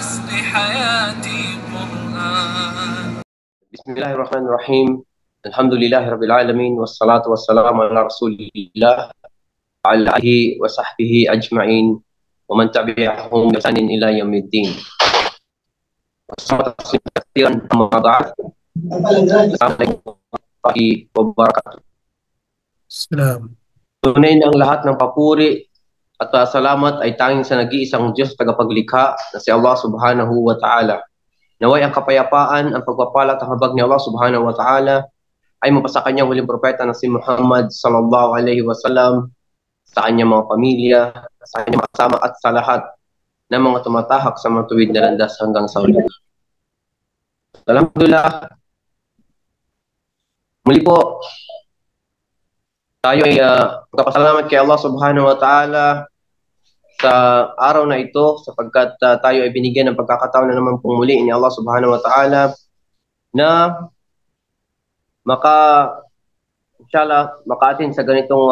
أصل حياتي قرآن. بسم الله الرحمن الرحيم. الحمد لله رب العالمين والصلاة والسلام على رسول الله وعلى آله وصحبه أجمعين ومن تبعهم بإحسان إلى يوم الدين. كثيرا أما بعد. السلام عليكم ورحمة الله وبركاته. Salam. Tunay na ang lahat ng papuri at salamat ay tanging sa nag-iisang Diyos tagapaglikha na si Allah Subhanahu wa Ta'ala. Naway ang kapayapaan, ang pagpapala at ang habag ni Allah Subhanahu wa Ta'ala ay mapasa kanyang huling propeta na si Muhammad sallallahu alaihi wasallam, sa kanyang mga pamilya, sa kanyang mga kasama at sa lahat ng mga tumatahak sa matuwid na landas hanggang sa ulit. Alhamdulillah. Muli po, tayo ay magpapasalamat kay Allah Subhanahu wa Ta'ala sa araw na ito sapagkat tayo ay binigyan ng pagkakataon na naman pong muli ni Allah Subhanahu wa Ta'ala na inshallah maka-attend sa ganitong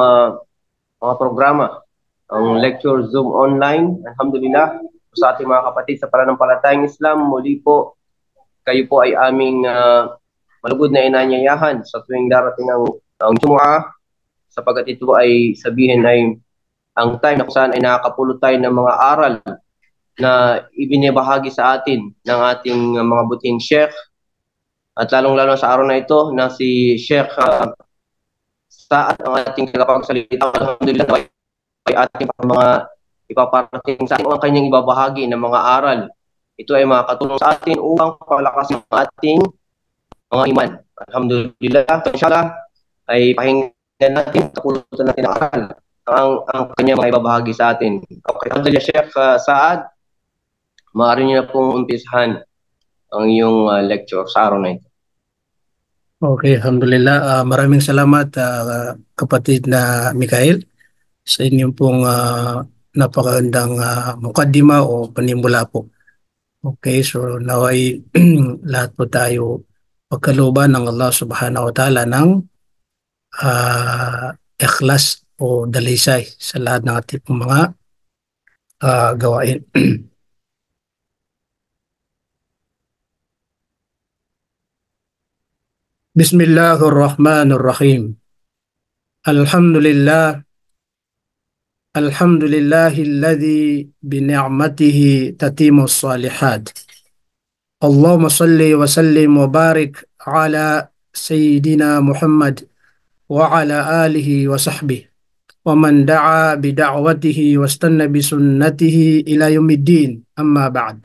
mga programa, ang lecture Zoom online. Alhamdulillah, sa ating mga kapatid sa pananampalatayang Islam, muli po kayo po ay aming malugod na inanyayahan sa tuwing darating ang Jumu'ah, sapagkat ito ay sabihin ay ang time na kung saan ay nakakapulot tayo ng mga aral na ibinibahagi sa atin ng ating mga buting Sheikh, at lalong-lalo sa araw na ito na si Sheikh Saad, ang ating tagapagsalita. Alhamdulillah, ay ating mga ipaparating sa atin ang kanyang ibabahagi ng mga aral. Ito ay makakatulong sa atin upang palakas ang ating mga iman. Alhamdulillah, inshallah ay pakinggan natin, kapulutan natin ang aral ang kanyang mga ibabahagi sa atin. Okay, alhamdulillah Sheikh Saad, maaari niyo na pong umpisahan ang iyong lecture sa araw na ito. Okay, alhamdulillah. Maraming salamat kapatid na Mikael sa inyong pong napakagandang mukaddima o panimula po. Okay, so naway lahat po tayo pagkalooban ng Allah Subhanahu wa Ta'ala ng ikhlas o dalisay sa lahat ng ating mga gawain. Bismillahirrahmanirrahim. Alhamdulillah. Alhamdulillahilladzi bini'matihi tatimmus salihat. Allahumma salli wa sallim wa barik ala Sayyidina Muhammad wa ala alihi wa sahbihi wa man da'a bida'watihi wa istanna bisunnatihi ila yaumiddin, amma ba'd.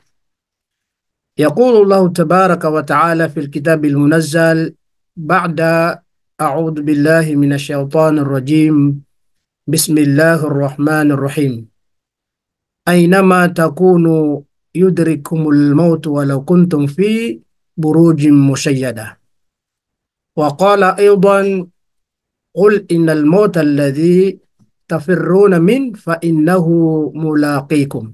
Yaqulu Allah tabaraka wa ta'ala fil kitabil munazzal ba'da a'udhu billahi minasy syaithanir rajim. Bismillahirrahmanirrahim. Aynama takunu yudrikumul maut walau kuntum fi burujin musyayyada. Wa qala aydan qul innal mauta alladhi tafirruna min fa innahu mulaqikum.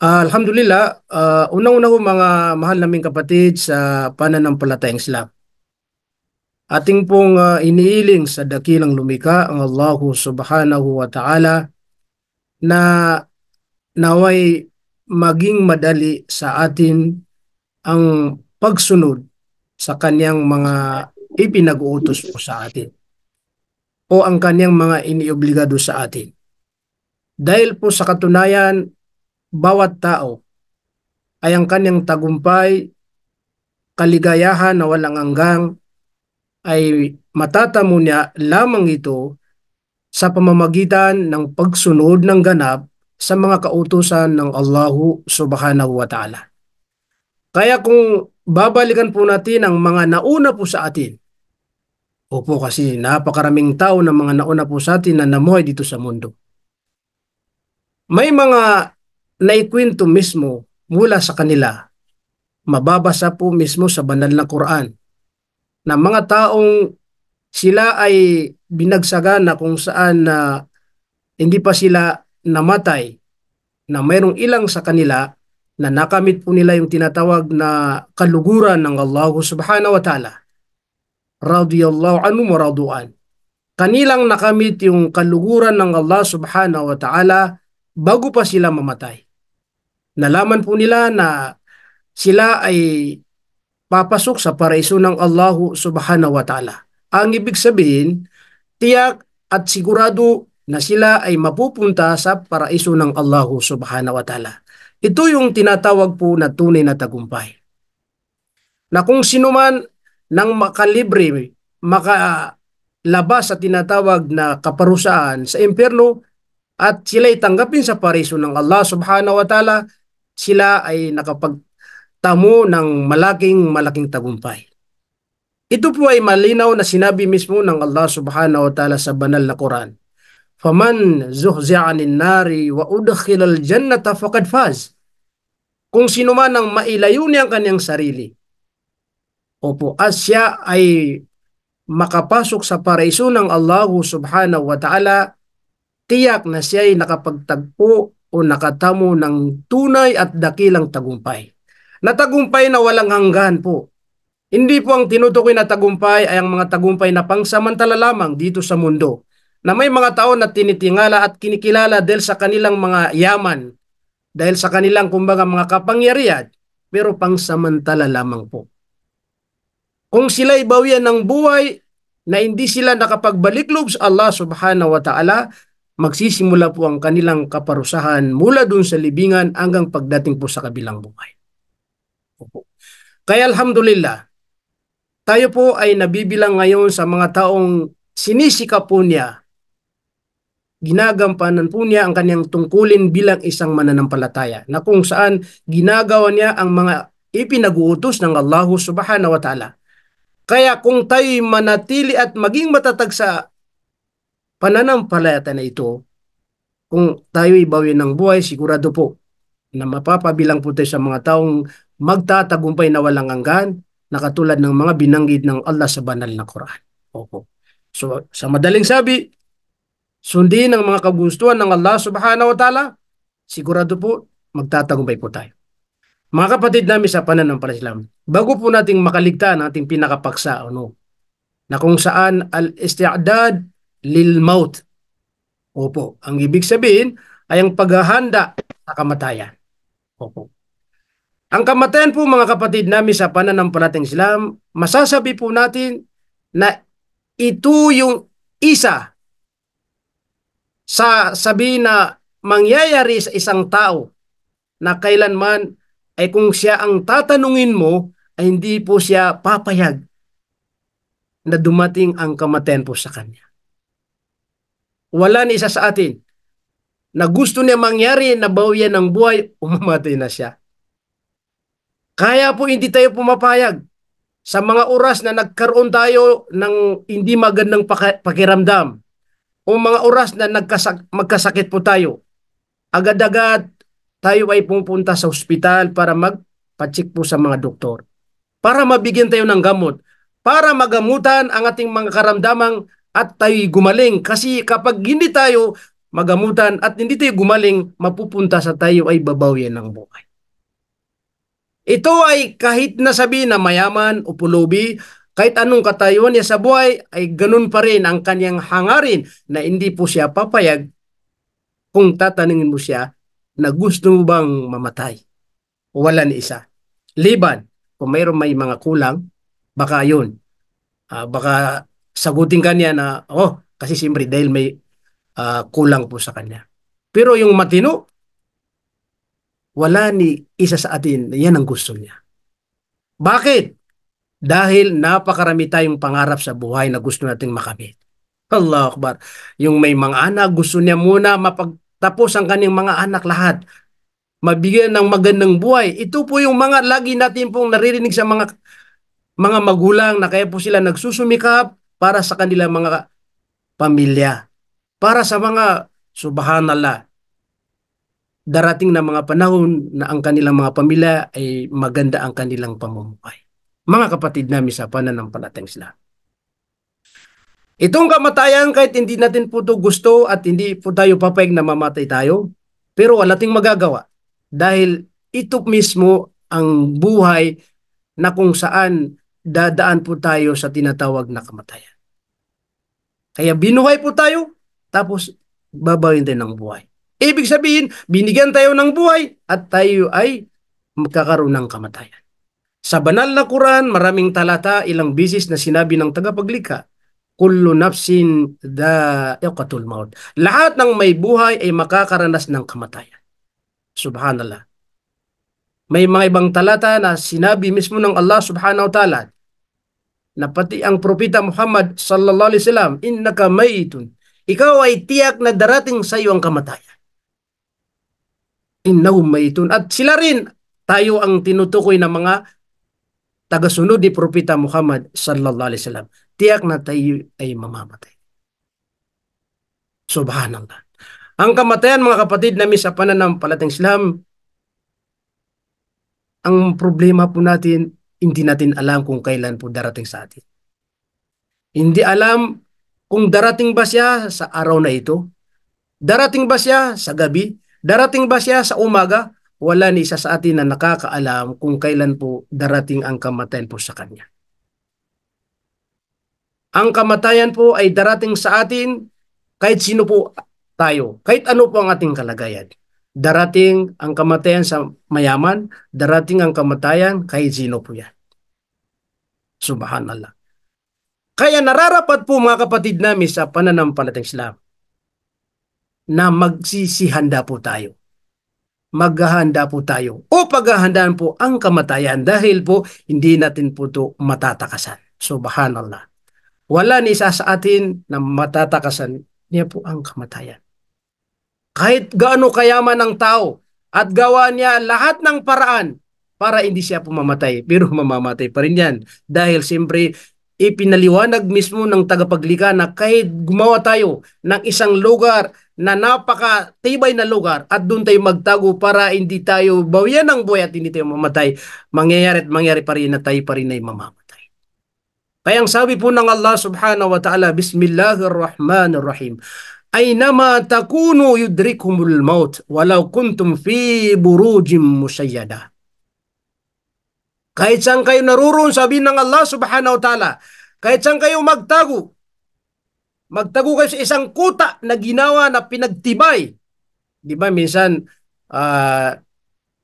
Alhamdulillah, unang-una mga mahal naming kapatid sa pananampalatayang Islam. Ating pong iniiling sa dakilang lumikha ang Allah Subhanahu wa Ta'ala na naway maging madali sa atin ang pagsunod sa kanyang mga ipinag-uutos po sa atin o ang kanyang mga iniobligado sa atin. Dahil po sa katunayan, bawat tao ay ang kanyang tagumpay, kaligayahan na walang hanggang ay matatamo niya lamang ito sa pamamagitan ng pagsunod ng ganap sa mga kautusan ng Allahu Subhanahu wa Ta'ala. Kaya kung babalikan po natin ang mga nauna po sa atin, opo kasi napakaraming tao na mga nauna po sa atin na namuhay dito sa mundo. May mga naikwento mismo mula sa kanila, mababasa po mismo sa banal na Quran, na mga taong sila ay binagsagan na kung saan hindi pa sila namatay, na mayroong ilang sa kanila na nakamit po nila yung tinatawag na kaluguran ng Allah Subhanahu wa Ta'ala. Radiyallahu anhu wa radu'an. Kanilang nakamit yung kaluguran ng Allah Subhanahu wa Ta'ala bago pa sila mamatay. Nalaman po nila na sila ay papasok sa paraiso ng Allahu Subhanahu wa Ta'ala. Ang ibig sabihin, tiyak at sigurado na sila ay mapupunta sa paraiso ng Allahu Subhanahu wa Ta'ala. Ito yung tinatawag po na tunay na tagumpay. Na kung sino man nang makalibre, makalabas sa tinatawag na kaparusaan sa impyerno at sila'y tanggapin sa paraiso ng Allah Subhanahu wa Ta'ala, sila ay nakapagtamo ng malaking tagumpay. Ito po ay malinaw na sinabi mismo ng Allah Subhanahu wa Ta'ala sa banal na Quran. Faman zuhzi'a 'anil nari wa udkhilal jannata faqad faz. Kung sino man ang mailayo niya ang kanyang sarili, opo, at siya ay makapasok sa paraiso ng Allah Subhanahu wa Ta'ala, tiyak na siya ay nakapagtagpo o nakatamo ng tunay at dakilang tagumpay. Na tagumpay na walang hanggan po. Hindi po ang tinutukoy na tagumpay ay ang mga tagumpay na pangsamantala lamang dito sa mundo, na may mga tao na tinitingala at kinikilala dahil sa kanilang mga yaman, dahil sa kanilang kumbaga mga kapangyarihan, pero pangsamantala lamang po. Kung sila'y bawian ng buhay na hindi sila nakapagbaliklob sa Allah Subhanahu wa Ta'ala, magsisimula po ang kanilang kaparusahan mula dun sa libingan hanggang pagdating po sa kabilang buhay. Opo. Kaya alhamdulillah, tayo po ay nabibilang ngayon sa mga taong sinisikap po niya, ginagampanan po niya ang kanyang tungkulin bilang isang mananampalataya, na kung saan ginagawa niya ang mga ipinag-uutos ng Allah Subhanahu wa Ta'ala. Kaya kung tayo'y manatili at maging matatag sa pananampalataya na ito, kung tayo'y bawi ng buhay, sigurado po na mapapabilang po tayo sa mga taong magtatagumpay na walang hanggan, na katulad ng mga binanggit ng Allah sa banal na Quran. Opo. So, sa madaling sabi, sundin ang mga kagustuhan ng Allah Subhanahu wa Ta'ala, sigurado po magtatagumpay po tayo. Mga kapatid namin sa pananampalataya, bago po nating makaligtaan ang ating pinakapaksa, na kung saan al-isti'dad lil maut. Opo, ang ibig sabihin ay ang paghahanda sa kamatayan. Opo. Ang kamatayan po mga kapatid namin sa pananampalatayang Islam, masasabi po natin na ito yung isa sa sabihin na mangyayari sa isang tao na kailanman ay kung siya ang tatanungin mo ay hindi po siya papayag na dumating ang kamatayan po sa kanya. Wala ni isa sa atin na gusto niya mangyari na bawian ng buhay, umamatay na siya. Kaya po hindi tayo pumapayag sa mga oras na nagkaroon tayo ng hindi magandang pakiramdam o mga oras na magkasakit po tayo. Agad-agad tayo ay pupunta sa ospital para magpacheck po sa mga doktor, para mabigyan tayo ng gamot, para magamutan ang ating mga karamdamang at tayo'y gumaling. Kasi kapag hindi tayo magamutan at hindi tayo gumaling, mapupunta sa tayo ay babawian ng buhay. Ito ay kahit nasabi na mayaman o pulubi, kahit anong katayuan niya sa buhay, ay ganun pa rin ang kanyang hangarin na hindi po siya papayag kung tatanungin mo siya na gusto mo bang mamatay. Wala ni isa. Liban, kung mayroon may mga kulang, baka yun. Baka sagutin kanya na, kasi siyempre dahil may kulang po sa kanya. Pero yung matino, wala ni isa sa atin, yan ang gusto niya. Bakit? Dahil napakarami tayong pangarap sa buhay na gusto nating makamit. Allahu Akbar. Yung may mga anak, gusto niya muna mapagtapos ang kanyang mga anak lahat. Mabigyan ng magandang buhay. Ito po yung mga lagi natin pong naririnig sa mga magulang na kaya po sila nagsusumikap para sa kanilang mga pamilya. Para sa mga, subhanallah, darating na mga panahon na ang kanilang mga pamilya ay maganda ang kanilang pamumuhay. Mga kapatid namin sa pananampalatayang Islam. Itong kamatayan, kahit hindi natin po ito gusto at hindi po tayo papayag na mamatay tayo, pero wala tayong magagawa. Dahil ito mismo ang buhay na kung saan dadaan po tayo sa tinatawag na kamatayan. Kaya binuhay po tayo, tapos babawin tayo ng buhay. Ibig sabihin, binigyan tayo ng buhay at tayo ay magkakaroon ng kamatayan. Sa banal na Quran, maraming talata, ilang bisis na sinabi ng tagapaglikha, kullu nafsin dha'iqatul maut. Lahat ng may buhay ay makakaranas ng kamatayan. Subhanallah. May mga ibang talata na sinabi mismo ng Allah subhanahu wa ta'ala na pati ang propeta Muhammad sallallahu alaihi wasallam, innaka mayitun. Ikaw ay tiyak na darating sa iyo ang kamatayan. Innahum mayitun. At sila rin, tayo ang tinutukoy ng mga tagasunod ni propeta Muhammad sallallahu alaihi wasallam. Tiyak na tayo ay mamamatay. Subhanallah. Ang kamatayan, mga kapatid namin sa pananampalatayang Islam, ang problema po natin, hindi natin alam kung kailan po darating sa atin. Hindi alam kung darating ba siya sa araw na ito, darating ba siya sa gabi, darating ba siya sa umaga. Wala ni isa sa atin na nakakaalam kung kailan po darating ang kamatayan po sa kanya. Ang kamatayan po ay darating sa atin kahit sino po tayo, kahit ano po ang ating kalagayan. Darating ang kamatayan sa mayaman, darating ang kamatayan kahit sino po yan. Subhanallah. Kaya nararapat po, mga kapatid namin sa pananampalatayang Islam na magsisihanda po tayo. Maghahanda po tayo o paghahandaan po ang kamatayan dahil po hindi natin po ito matatakasan. Subhanallah. Wala ni isa sa atin na matatakasan niya po ang kamatayan. Kahit gaano kayaman ang tao at gawa niya lahat ng paraan para hindi siya pumamatay, pero mamamatay pa rin yan. Dahil siyempre ipinaliwanag mismo ng tagapaglikha na kahit gumawa tayo ng isang lugar na napakatibay na lugar at doon tayo magtago para hindi tayo bawian ng buhay at hindi tayo mamatay, mangyayari pa rin na tayo pa rin ay mamamatay. Kaya ang sabi po ng Allah subhanahu wa ta'ala, Bismillahirrahmanirrahim, Aynama takunu yudrikumul maut walau kuntum fi burujim musyayyada. Kahit saan kayo naroon, sabi ng Allah subhanahu wa ta'ala, kahit saan kayo magtago kayo sa isang kuta na ginawa na pinagtibay. Di ba minsan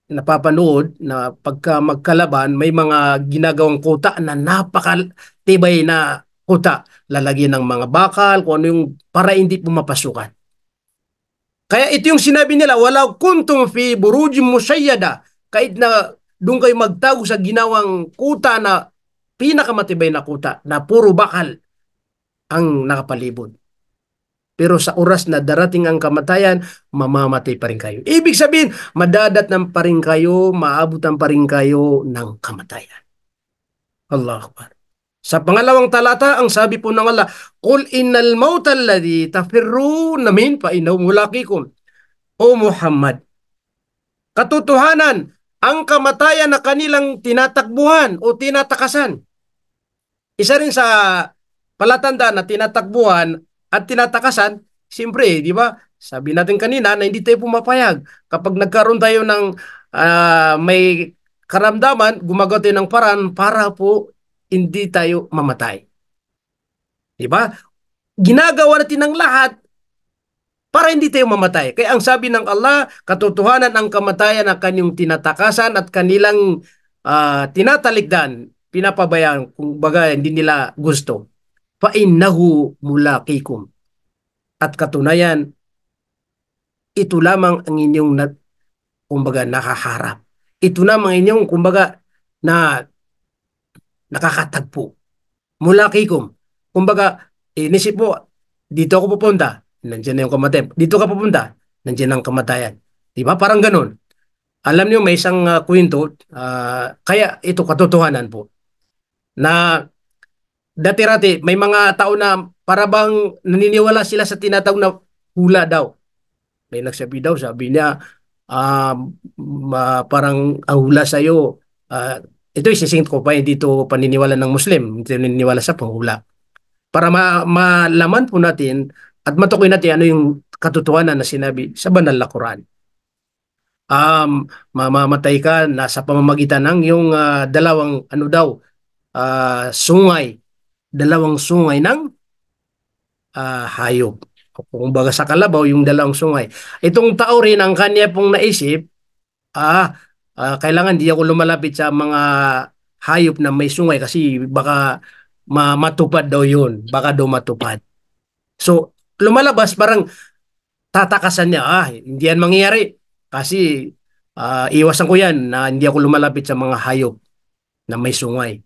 napapanood na pagka magkalaban, may mga ginagawang kuta na napakatibay na kuta. Lalagyan ng mga bakal, kung ano yung para hindi pumapasukan. Kaya ito yung sinabi nila, walau kuntum fi burujim musyayyada, kahit na doon kayo magtago sa ginawang kuta na pinakamatibay na kuta na puro bakal ang nakapalibot. Pero sa oras na darating ang kamatayan, mamamatay pa rin kayo. Ibig sabihin, madadatnan pa rin kayo, maabutan pa rin kayo ng kamatayan. Allahu Akbar. Sa pangalawang talata, ang sabi po ng Allah, Qul innal mauta alladhi tafirruna min fa innahu mulaqikum. O Muhammad, katotohanan, ang kamatayan na kanilang tinatakbuhan o tinatakasan. Isa rin sa palatanda na tinatakbuhan at tinatakasan, siyempre, di ba? Sabi natin kanina na hindi tayo pumapayag. Kapag nagkaroon tayo ng may karamdaman, gumagawa tayo ng paraan para po hindi tayo mamatay. Di ba? Ginagawa natin ang lahat para hindi tayo mamatay. Kaya ang sabi ng Allah, katotohanan ang kamatayan na kanyang tinatakasan at kanilang tinatalikdan, pinapabayaan, kung baga hindi nila gusto. فَإِنَّهُ مُلَاقِيكُمْ. At katunayan, ito lamang ang inyong kumbaga nakaharap. Ito lamang ang inyong kumbaga na nakakatagpo. Mulaqikum. Kumbaga, inisip mo, dito ako pupunta, nandiyan na yung kamatayan. Dito ka pupunta, nandiyan ang kamatayan. Diba? Parang ganun. Alam niyo, may isang kwento, kaya ito katotohanan po, na dati-rati, may mga tao na parabang naniniwala sila sa tinatawag na hula daw. May nagsabi daw, sabi niya, parang ang hula sa'yo, ito isisingit ko pa, hindi ito paniniwala ng Muslim, hindi naniniwala sa panghula. Para malaman po natin at matukoy natin ano yung katotohanan na sinabi sa banal na Quran. Mamamatay ka nasa pamamagitan ng yung dalawang sungay, dalawang sungay ng hayop. kumbaga sa kalabaw, yung dalawang sungay. Itong tao rin, ang kanya pong naisip, kailangan di ako lumalapit sa mga hayop na may sungay kasi baka matupad daw yun. Baka daw matupad. So, lumalabas parang tatakasan niya, hindi yan mangyayari. Kasi iwasan ko yan na hindi ako lumalapit sa mga hayop na may sungay.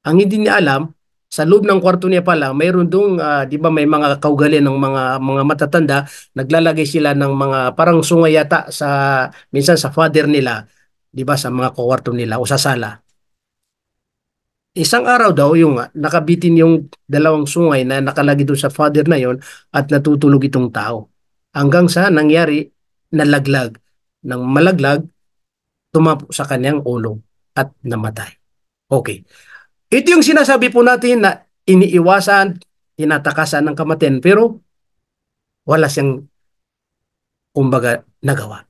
Ang hindi niya alam, sa loob ng kwarto niya pala, mayroon dong, di ba may mga kaugalian ng mga matatanda, naglalagay sila ng mga parang sungay yata minsan sa father nila, di ba sa mga kwarto nila o sa sala. Isang araw daw yung nakabitin yung dalawang sungay na nakalagay doon sa father na yon at natutulog itong tao. Hanggang sa nangyari, nalaglag. Nang malaglag, tumapo sa kanyang ulo at namatay. Okay. Ito yung sinasabi po natin na iniiwasan, tinatakasan ng kamatayan, pero wala siyang, kumbaga, nagawa.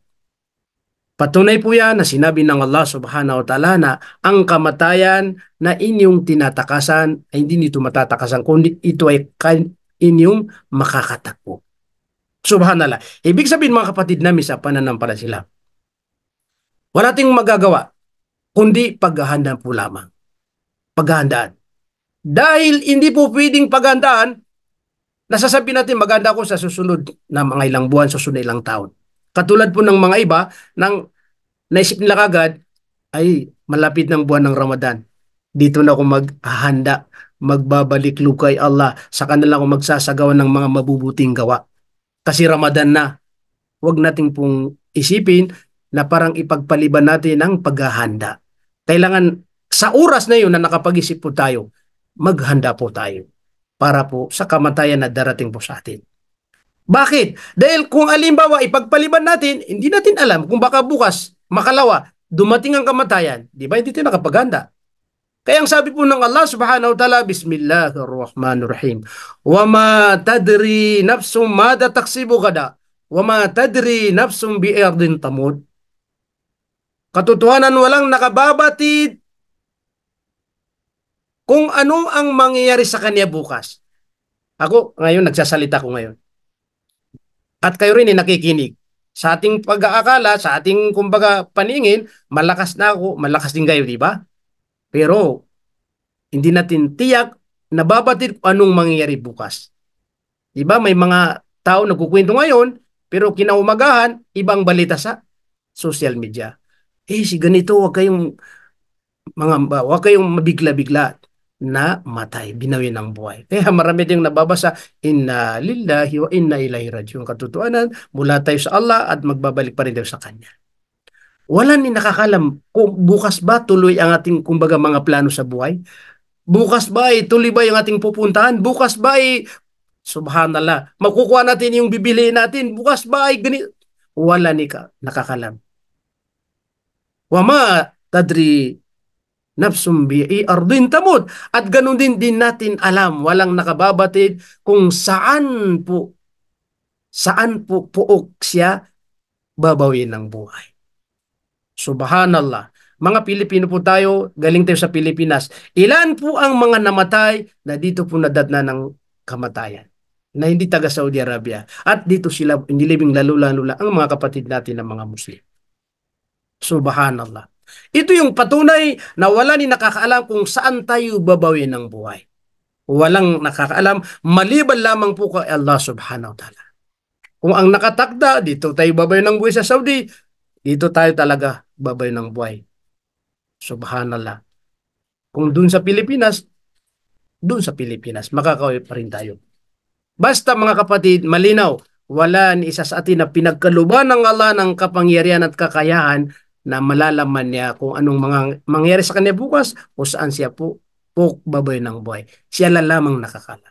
Patunay po yan na sinabi ng Allah subhanahu wa ta'ala na ang kamatayan na inyong tinatakasan ay hindi nito matatakasan, kundi ito ay inyong makakatakbo. Subhanallah. Ibig sabihin mga kapatid namin sa pananampalataya, wala tayong magagawa, kundi paghahanda po lamang. Paghahandaan. Dahil hindi po pwedeng paghandaan, nasasabi natin maganda ako sa susunod na mga ilang buwan, susunod na ilang taon. Katulad po ng mga iba, nang naisip nila kagad, ay malapit ng buwan ng Ramadan. Dito na ako maghahanda, magbabalik lukay Allah, sa kanila ako magsasagawa ng mga mabubuting gawa. Kasi Ramadan na, huwag nating pong isipin na parang ipagpaliban natin ang paghahanda. Kailangan sa oras na yun na nakapag-isip po tayo, maghanda po tayo para po sa kamatayan na darating po sa atin. Bakit? Dahil kung alimbawa ipagpaliban natin, hindi natin alam kung baka bukas, makalawa, dumating ang kamatayan. Di ba? Hindi tayo nakapaghanda. Kaya ang sabi po ng Allah subhanahu wa ta'ala, Bismillahirrahmanirrahim. Wa ma tadri nafsum mada taksibu gada. Wa ma tadri nafsum bi'ardin tamud. Katotohanan walang nakababatid kung ano ang mangyayari sa kanya bukas. Ako, ngayon, nagsasalita ko ngayon. At kayo rin nakikinig. Sa ating pag-aakala, sa ating, kumbaga, paningin, malakas na ako, malakas din kayo, di ba? Pero, hindi natin tiyak, nababatid kung anong mangyayari bukas. Di ba? May mga tao nagkukwento ngayon, pero kinaumagahan, ibang balita sa social media. Si ganito, huwag kayong mabigla-bigla na matay, binawi ng buhay. Kaya marami ding nababasa, inna lillahi wa inna ilaihi rajiun. Katotohanan, mula tayo sa Allah at magbabalik pa rin tayo sa Kanya. Wala ni nakakalam kung bukas ba tuloy ang ating, kumbaga, mga plano sa buhay. Bukas ba tuloy ba yung ating pupuntahan? Bukas ba subhanallah, makukuha natin yung bibili natin? Bukas ba ganito? Wala ni nakakalam. Wama tadri nafsum bi'i ardin tamud. At ganun din natin alam, walang nakababatid kung saan puok siya babawin ng buhay. Subhanallah. Mga Pilipino po tayo, galing tayo sa Pilipinas. Ilan po ang mga namatay na dito po nadatna ng kamatayan? Na hindi taga Saudi Arabia. At dito sila nilibing lalo-lalo ang mga kapatid natin ng mga Muslim. Subhanallah. Ito yung patunay na wala ni nakakaalam kung saan tayo babawin ng buhay. Walang nakakaalam, maliban lamang po kay Allah subhanahu wa ta'ala. Kung ang nakatakda, dito tayo babawin ng buhay sa Saudi, dito tayo talaga babawin ng buhay. Subhanallah. Kung dun sa Pilipinas, makakauwi pa rin tayo. Basta mga kapatid, malinaw, wala ni isa sa atin na pinagkaluban ng Allah ng kapangyarihan at kakayahan na malalaman niya kung anong mga mangyari sa kanya bukas o saan siya po babay ng buhay. Siya lamang nakakala.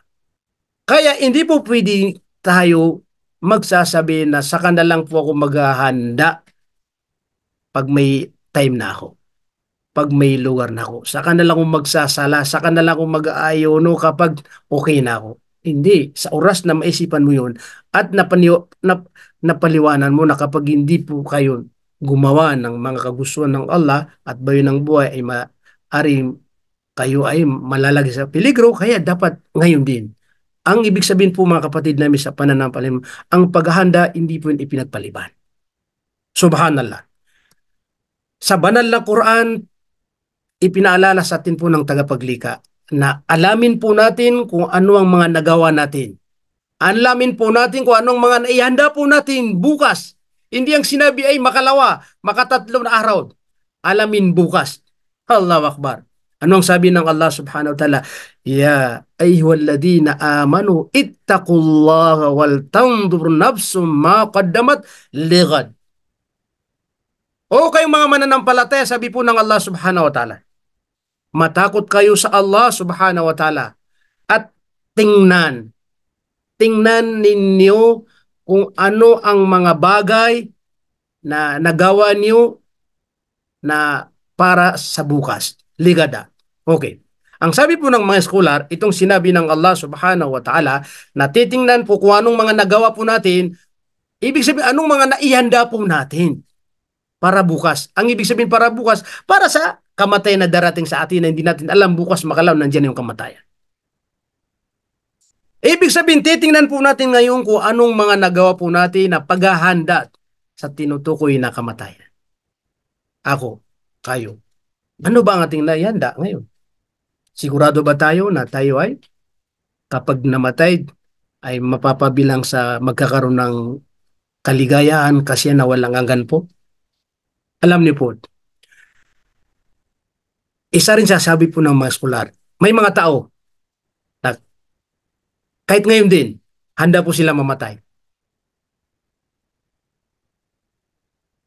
Kaya hindi po pwede tayo magsasabi na saka na lang po ako maghahanda pag may time na ako. Pag may lugar na ako. Saka na lang ako magsasala. Saka na lang ako mag-aayono kapag okay na ako. Hindi. Sa oras na maisipan mo yun at napaliwanan mo na kapag hindi po kayo gumawa ng mga kagustuhan ng Allah at bayo ng buhay ay kayo ay malalagay sa peligro, kaya dapat ngayon din Ang ibig sabihin po mga kapatid namin sa pananampalataya, ang paghahanda hindi po yun ipinagpaliban. Subhanallah. Sa banal na Quran, ipinaalala sa atin po ng tagapaglika na alamin po natin kung ano ang mga nagawa natin. Alamin po natin kung anong mga naihanda po natin bukas. Hindi ang sinabi ay makalawa, makatatlong na araw. Alamin bukas. Allahu Akbar. Ano ang sabi ng Allah subhanahu wa ta'ala? Ya ayyuhalladhina amanu ittaqullaha wal tanzur nafsum ma qaddamat lighad. O kayong mga mananampalataya, sabi po ng Allah subhanahu wa ta'ala, matakot kayo sa Allah subhanahu wa ta'ala at tingnan ninyo kung ano ang mga bagay na nagawa niyo na para sa bukas. Ligada. Okay. Ang sabi po ng mga scholar, itong sinabi ng Allah subhanahu wa ta'ala na titingnan po kung anong mga nagawa po natin, ibig sabihin anong mga naihanda po natin para bukas. Ang ibig sabihin para bukas, para sa kamatayan na darating sa atin na hindi natin alam bukas makalaw nandiyan yung kamatayan. Ibig sabihin, titingnan po natin ngayon kung anong mga nagawa po natin na paghahanda sa tinutukoy na kamatayan. Ako, kayo. Ano ba ang ating naihanda ngayon? Sigurado ba tayo na tayo ay kapag namatay ay mapapabilang sa magkakaroon ng kaligayahan kasi na walang hanggan po? Alam niyo po, isa rin sasabi po ng mga scholar, may mga tao na kahit ngayon din, handa po sila mamatay.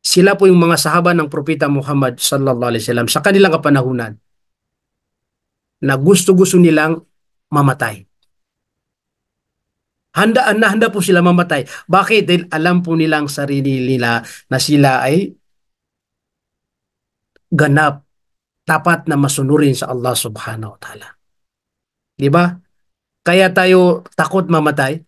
Sila po yung mga sahaba ng Propeta Muhammad sallallahu alaihi wasallam sa kanilang kapanahunan na gusto-gusto nilang mamatay. Handa po sila mamatay. Bakit? Dahil alam po nilang sarili nila na sila ay ganap, tapat na masunurin sa Allah subhanahu wa ta'ala. Di ba? Kaya tayo takot mamatay.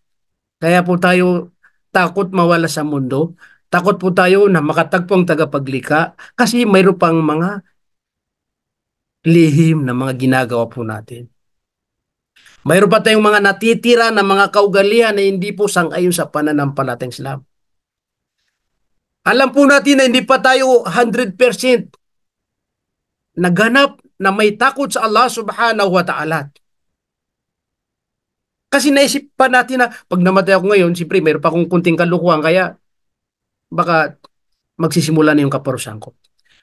Kaya po tayo takot mawala sa mundo. Takot po tayo na makatagpo ang tagapaglikha kasi mayroon pang mga lihim na mga ginagawa po natin. Mayroon pa tayong mga natitira na mga kaugalian na hindi po sang-ayon sa pananampalatayang Islam. Alam po natin na hindi pa tayo 100% naganap na may takot sa Allah subhanahu wa ta'ala. Kasi naisip pa natin na pag namatay ako ngayon, siyempre mayroon pa akong kunting kalukuhan kaya baka magsisimula na yung kaparusahan ko.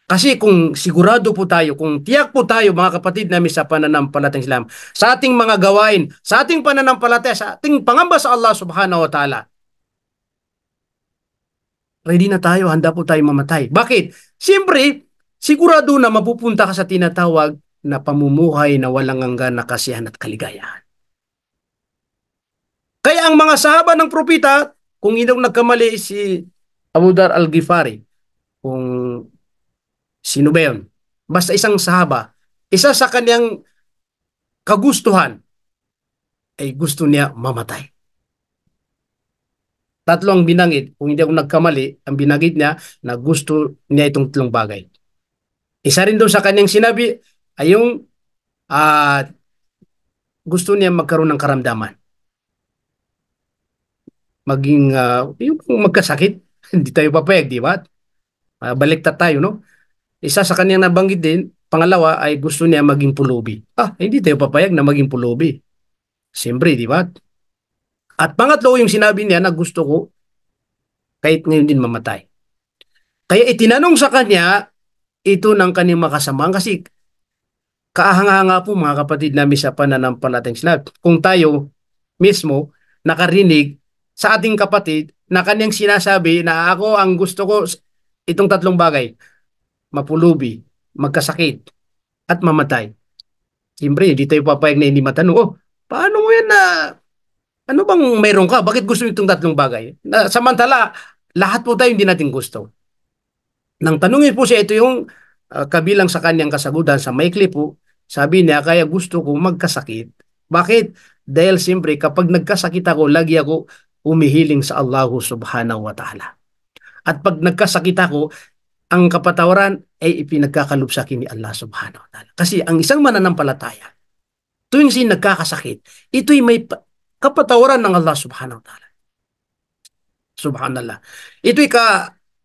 Kasi kung sigurado po tayo, kung tiyak po tayo mga kapatid namin sa pananampalatayang Islam, sa ating mga gawain, sa ating pananampalataya, sa ating pangamba sa Allah subhanahu wa ta'ala, ready na tayo, handa po tayo mamatay. Bakit? Siyempre, sigurado na mapupunta ka sa tinatawag na pamumuhay na walang hanggan na kasiyahan at kaligayahan. Kaya ang mga sahaba ng propeta, kung hindi nagkamali si Abu Dhar al-Ghifari, kung sino ba yun? Basta isang sahaba, isa sa kanyang kagustuhan ay gusto niya mamatay. Tatlo ang binanggit, kung hindi ako nagkamali, ang binanggit niya na gusto niya itong tatlong bagay. Isa rin doon sa kanyang sinabi ay yung gusto niya magkaroon ng karamdaman. Maging yung magkasakit, hindi tayo papayag, di ba? Baliktad tayo, no? Isa sa kanyang nabanggit din, pangalawa ay gusto niya maging pulubi. Hindi tayo papayag na maging pulubi. Siyempre, di ba? At pangatlo yung sinabi niya na gusto ko kahit ngayon din mamatay. Kaya itinanong sa kanya ito ng kanyang makasamaan kasi kaahanga-hanga po mga kapatid namin sa pananampalatayang Islam. Kung tayo mismo nakarinig sa ating kapatid na kanyang sinasabi na ako ang gusto ko itong tatlong bagay, mapulubi, magkasakit, at mamatay. Siyempre, hindi tayo papayag na hindi matanong, paano mo yan na, ano bang mayroon ka? Bakit gusto itong tatlong bagay? Samantala, lahat po tayo hindi natin gusto. Nang tanungin po siya, ito yung kabilang sa kanyang kasagutan sa maikli po, sabi niya, kaya gusto ko magkasakit. Bakit? Dahil siyempre, kapag nagkasakit ako, lagi ako umihiling sa Allah subhanahu wa ta'ala. At pag nagkasakit ako, ang kapatawaran ay ipinagkakalob sa akin ni Allah subhanahu wa ta'ala. Kasi ang isang mananampalataya, tuwing siya nagkakasakit, ito'y may kapatawaran ng Allah subhanahu wa ta'ala. Subhanallah. Ito'y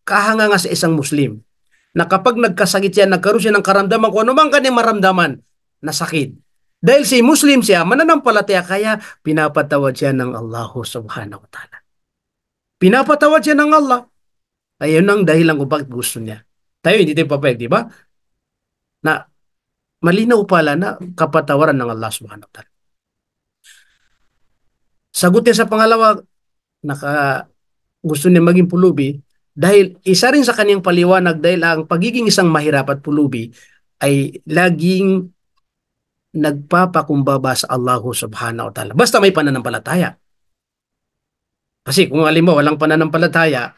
kahanga nga sa isang Muslim na kapag nagkasakit siya, nagkaroon siya ng karamdaman, kung ano man kanyang maramdaman na sakit. Dahil si Muslim siya, mananampalataya, kaya pinapatawad siya ng Allah subhanahu wa ta'ala. Pinapatawad siya ng Allah. Ayun ang dahilan kung bakit gusto niya. Tayo hindi tayo papayag, di ba? Na malinaw pala na kapatawaran ng Allah subhanahu wa ta'ala. Sagot niya sa pangalawa, gusto niya maging pulubi, dahil isa rin sa kanyang paliwanag, dahil ang pagiging isang mahirap at pulubi ay laging nagpapakumbaba sa Allah subhanahu wa ta'ala. Basta may pananampalataya. Kasi kung alam mo, walang pananampalataya,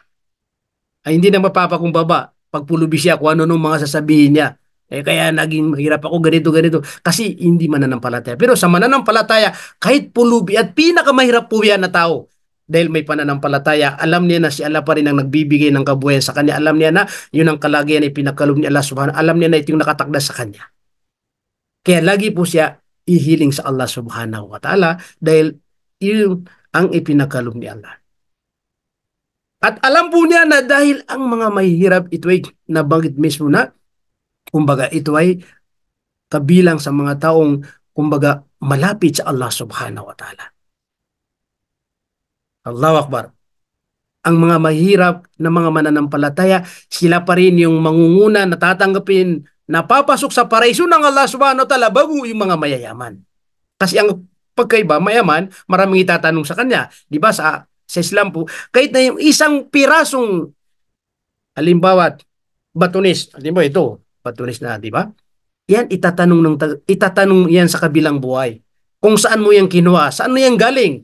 ay hindi na mapapakumbaba. Pag pulubi siya, kung ano nung mga sasabihin niya. Kaya naging mahirap ako, ganito. Kasi hindi mananampalataya. Pero sa mananampalataya, kahit pulubi at pinakamahirap po yan na tao, dahil may pananampalataya, alam niya na si Allah pa rin ang nagbibigay ng kabuhayan sa kanya. Alam niya na yun ang kalagayan ay pinagkaloob ni Allah subhanahu. Alam niya na ito yung nakatakda sa kanya. Kaya lagi po siya ihiling sa Allah subhanahu wa ta'ala dahil yun ang ipinagkaloob ni Allah. At alam po niya na dahil ang mga mahihirap, ito ay nabanggit mismo na, kumbaga ito ay kabilang sa mga taong kumbaga malapit sa Allah subhanahu wa ta'ala. Allahu Akbar. Ang mga mahirap na mga mananampalataya, sila pa rin yung mangunguna na tatanggapin, napapasok sa paraiso ng Allah subhanahu wa ta'ala bago yung mga mayayaman. Kasi ang pagkaiba, mayaman, maraming itatanong sa kanya. Di ba sa Islam po, kahit na yung isang pirasong, halimbawa, batunis, halimbawa ito, batunis na, di ba? Yan, itatanong yan sa kabilang buhay. Kung saan mo yan kinuha, saan mo yan galing?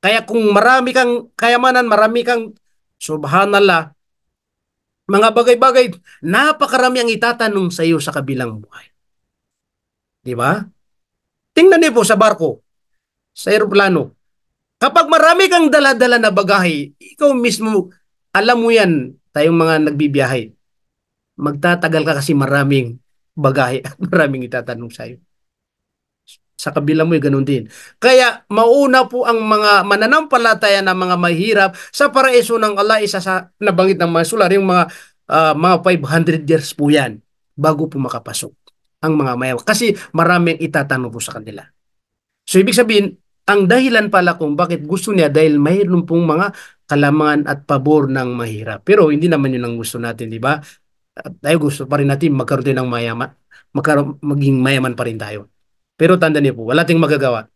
Kaya kung marami kang kayamanan, marami kang, subhanallah, mga bagay-bagay, napakarami ang itatanong sa iyo sa kabilang buhay. Di ba? Tingnan niyo po sa barko, sa aeroplano. Kapag marami kang dala-dala na bagahe, ikaw mismo, alam mo yan, tayong mga nagbibiyahe, magtatagal ka kasi maraming bagahe at maraming itatanong sa iyo. Sa kabila mo, ganun din. Kaya mauna po ang mga mananampalataya na mga mahirap sa paraiso ng Allah, isa sa nabanggit ng mga sular, yung mga 500 years po yan bago po makapasok ang mga mayaman. Kasi maraming itatanong po sa kanila. So ibig sabihin, ang dahilan pala kung bakit gusto niya dahil mayroon pong mga kalamangan at pabor ng mahirap. Pero hindi naman yun ang gusto natin, di ba? Tayo gusto pa rin natin magkaroon din ng mayaman, maging mayaman pa rin tayo. Pero tanda niyo po, wala tayong magagawa.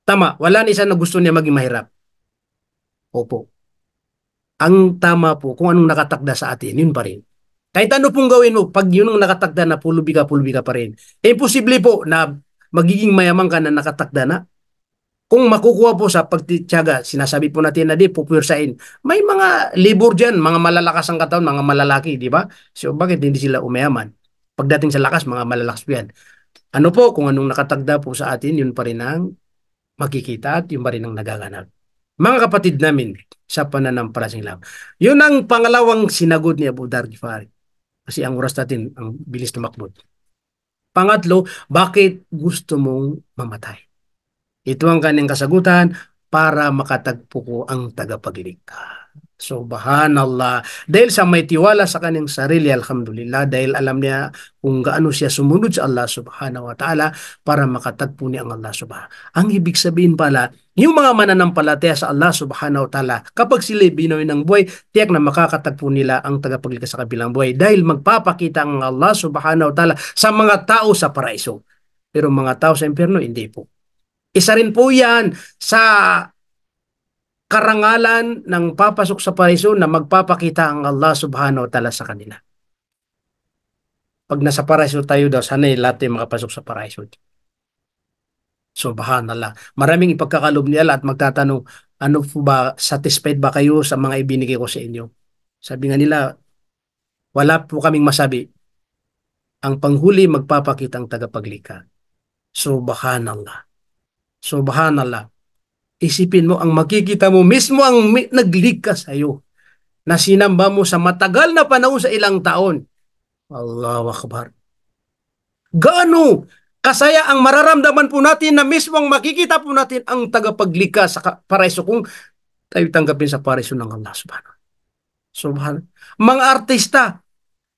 Tama, wala na isa na gusto niya maging mahirap. Opo. Ang tama po, kung anong nakatakda sa atin, yun pa rin. Kahit ano pong gawin mo, pag yun ang nakatakda na pulubi ka pa rin. Imposible po na magiging mayaman ka na nakatakda na. Kung makukuha po sa pagtitiyaga, sinasabi po natin na di pupwersain. May mga libor dyan, mga malalakas ang katawan, mga malalaki, di ba? So bakit hindi sila umayaman? Pagdating sa lakas, mga malalakas po yan. Ano po, kung anong nakatagda po sa atin, yun pa rin ang makikita at yun pa rin ang nagaganap. Mga kapatid namin sa pananampalatayang Islam. Yun ang pangalawang sinagot ni Abu Dharr Ghifari. Kasi ang oras natin, ang bilis tumakbo. Pangatlo, bakit gusto mong mamatay? Ito ang kanyang kasagutan, para makatagpo ko ang tagapaglikha. Subhanallah. Dahil sa may tiwala sa kanyang sarili, alhamdulillah, dahil alam niya kung gaano siya sumunod sa Allah subhanahu wa ta'ala para makatagpo niya ang Allah subhanahu. Ang ibig sabihin pala, yung mga mananampalataya sa Allah subhanahu wa ta'ala, kapag sila binoy ng buhay, tiyak na makakatagpo nila ang tagapaglikha sa kabilang buhay dahil magpapakita ang Allah subhanahu wa ta'ala sa mga tao sa paraiso. Pero mga tao sa impyerno, hindi po. Isa rin po yan sa karangalan ng papasok sa paraiso na magpapakita ang Allah subhanahu wa ta'ala sa kanila. Pag nasa paraiso tayo daw, sana'y lahat ay makapasok sa paraiso. Subhanallah. Maraming ipagkakalob ni Allah at magtatanong, ano po ba, satisfied ba kayo sa mga ibinigay ko sa inyo? Sabi nga nila, wala po kaming masabi. Ang panghuli magpapakita ang tagapaglikha. Subhanallah. Subhanallah. Isipin mo, ang makikita mo mismo ang naglikha sa iyo na sinamba mo sa matagal na panahon sa ilang taon. Allahu Akbar. Gaano Kasaya ang mararamdaman po natin na mismong makikita po natin ang tagapaglikha sa paraiso kung tayo tanggapin sa paraiso ng Allah subhanahu. Subhanahu. Mga artista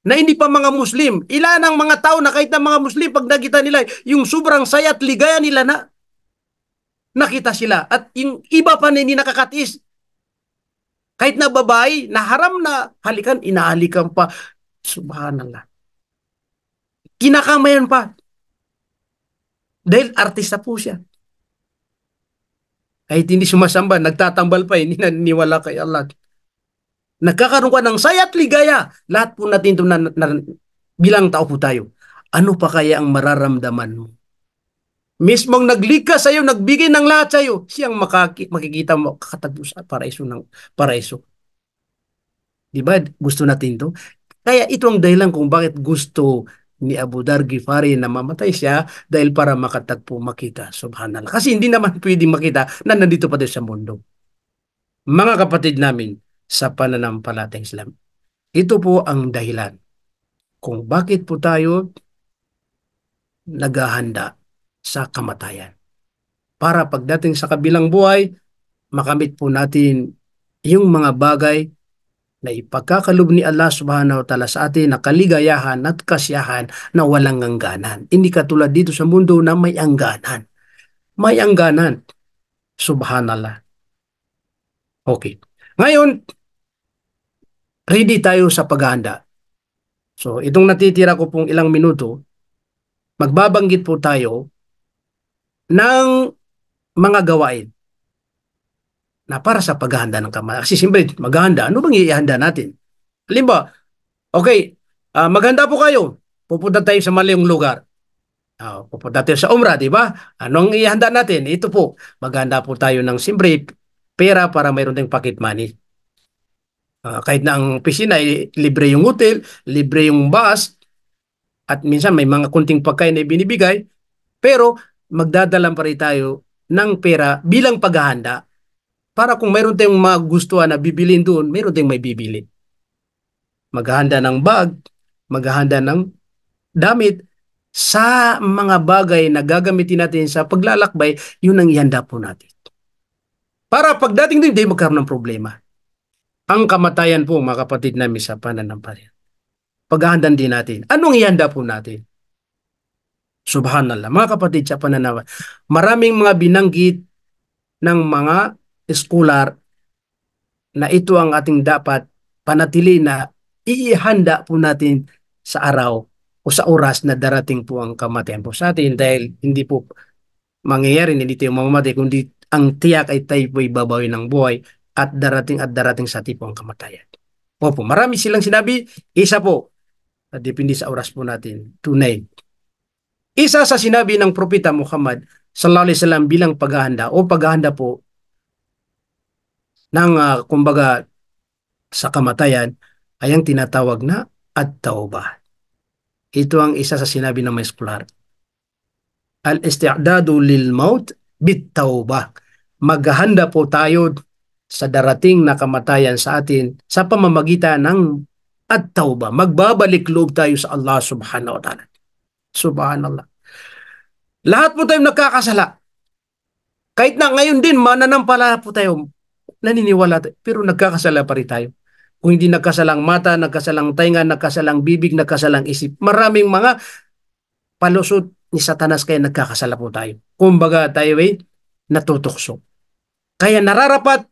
na hindi pa mga Muslim, ilan ang mga tao na kahit na mga Muslim, pag nakita nila yung sobrang saya at ligaya nila na nakita sila. At yung iba pa na hindi nakakatiis, kahit na babae, na haram na halikan, inahalikan pa. Subhanallah. Kinakamayan pa. Dahil artista po siya. Kahit hindi sumasamba, nagtatambal pa, hindi naniniwala kay Allah. Nagkakaroon ka ng saya at ligaya. Lahat po natin ito bilang tao po tayo. Ano pa kaya ang mararamdaman mo? Mismong naglikha sa iyo, nagbigay ng lahat sa iyo, siyang makikita mo kakatagpo sa paraiso ng paraiso. Di ba? Gusto natin to. Kaya ito ang dahilan kung bakit gusto ni Abu Dharr Ghifari na mamatay siya dahil para makatagpo makita. Subhanallah. Kasi hindi naman pwedeng makita na nandito pa din sa mundo. Mga kapatid namin sa pananampalatayang Islam, ito po ang dahilan kung bakit po tayo naghahanda sa kamatayan. Para pagdating sa kabilang buhay, makamit po natin yung mga bagay na ipagkakalob ni Allah subhanahu wa ta'ala sa atin na kaligayahan at kasiyahan na walang hangganan. Hindi katulad dito sa mundo na may hangganan. May hangganan. Subhanallah. Okay. Ngayon, ready tayo sa paghahanda. So, itong natitira ko pong ilang minuto, magbabanggit po tayo ng mga gawain na para sa paghahanda ng kamatayan. Kasi siyempre, maghahanda, ano bang ihanda natin? Halimbawa, okay, maghanda po kayo. Pupunta tayo sa malayong lugar. Pupunta tayo sa Umrah, di ba? Anong ihanda natin? Ito po, maghanda po tayo ng siyempre pera para mayroon tayong pocket money. Kahit na ang pisina, libre yung hotel, libre yung bus, at minsan may mga kunting pagkain na binibigay, pero magdadalan pa rin tayo ng pera bilang paghahanda para kung mayroon tayong magustuhan na bibilin doon, mayroon tayong may bibili. Maghahanda ng bag, maghahanda ng damit, sa mga bagay na gagamitin natin sa paglalakbay, yun ang ihanda po natin. Para pagdating doon, hindi magkaroon ng problema. Ang kamatayan po, mga kapatid namin sa pananampalataya, paghahandaan din natin. Anong ihanda po natin? Subhanallah. Mga kapatid sa pananampalataya, maraming mga binanggit ng mga scholar na ito ang ating dapat panatili na iihanda po natin sa araw o sa oras na darating po ang kamatayan po sa atin dahil hindi po mangyayari, hindi tayo mamamatay, kundi ang tiyak ay tayo po'y babawi ng buhay at darating sa tipo ang kamatayan. Opo, marami silang sinabi, isa po, depende sa oras po natin, tunay. Isa sa sinabi ng Propeta Muhammad sallallahu alaihi wasallam bilang paghahanda o paghahanda po ng kumbaga sa kamatayan ay ang tinatawag na at-taubah. Ito ang isa sa sinabi ng mga scholar. Al-isti'dadu lil maut bit-taubah. Maghahanda po tayo sa darating na kamatayan sa atin sa pamamagitan ng at-taubah. Magbabalik loob tayo sa Allah subhanahu wa ta'ala. Subhanallah. Lahat po tayo nagkakasala. Kahit na ngayon din, mananampala po tayo, naniniwala tayo, pero nagkakasala pa rin tayo. Kung hindi nagkasalang mata, nagkasalang tainga, nagkasalang bibig, nagkasalang isip. Maraming mga palusot ni Satanas kaya nagkakasala po tayo. Kumbaga tayo ay natutukso. Kaya nararapat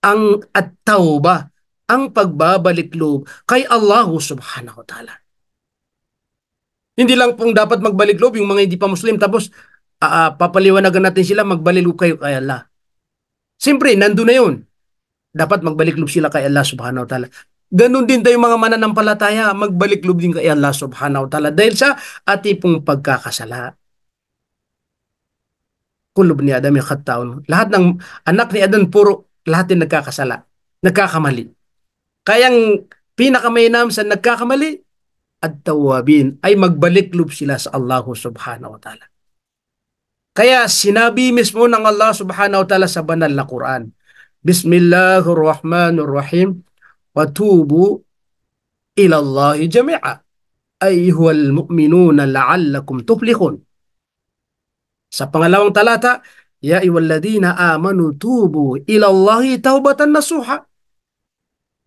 ang at-tauba, ang pagbabalik loob kay Allah subhanahu wa ta'ala. Hindi lang pong dapat magbalik loob yung mga hindi pa Muslim tapos papaliwanagan natin sila magbalik loob kayo kay Allah. Siyempre, nandun na yun. Dapat magbalik loob sila kay Allah subhanahu wa ta'ala. Ganon din tayo mga mananampalataya, magbalik loob din kay Allah subhanahu wa ta'ala dahil sa ating pong pagkakasala. Kulub ni Adam yung kataon. Lahat ng anak ni Adam puro lahat din nagkakasala, nagkakamali. Kayang pinakamayinam sa nagkakamali at tawabin ay magbalik loob sila sa Allah subhanahu wa ta'ala. Kaya sinabi mismo ng Allah subhanahu wa ta'ala sa banal na Quran, Bismillahirrahmanirrahim, وَتُوبُوا إِلَى اللَّهِ جَمِيعًا أَيُّهَا الْمُؤْمِنُونَ لَعَلَّكُمْ تُفْلِحُونَ. Sa pangalawang talata, Ya ayyuhalladhina amanu tubu ila Allahi taubatan nasuha.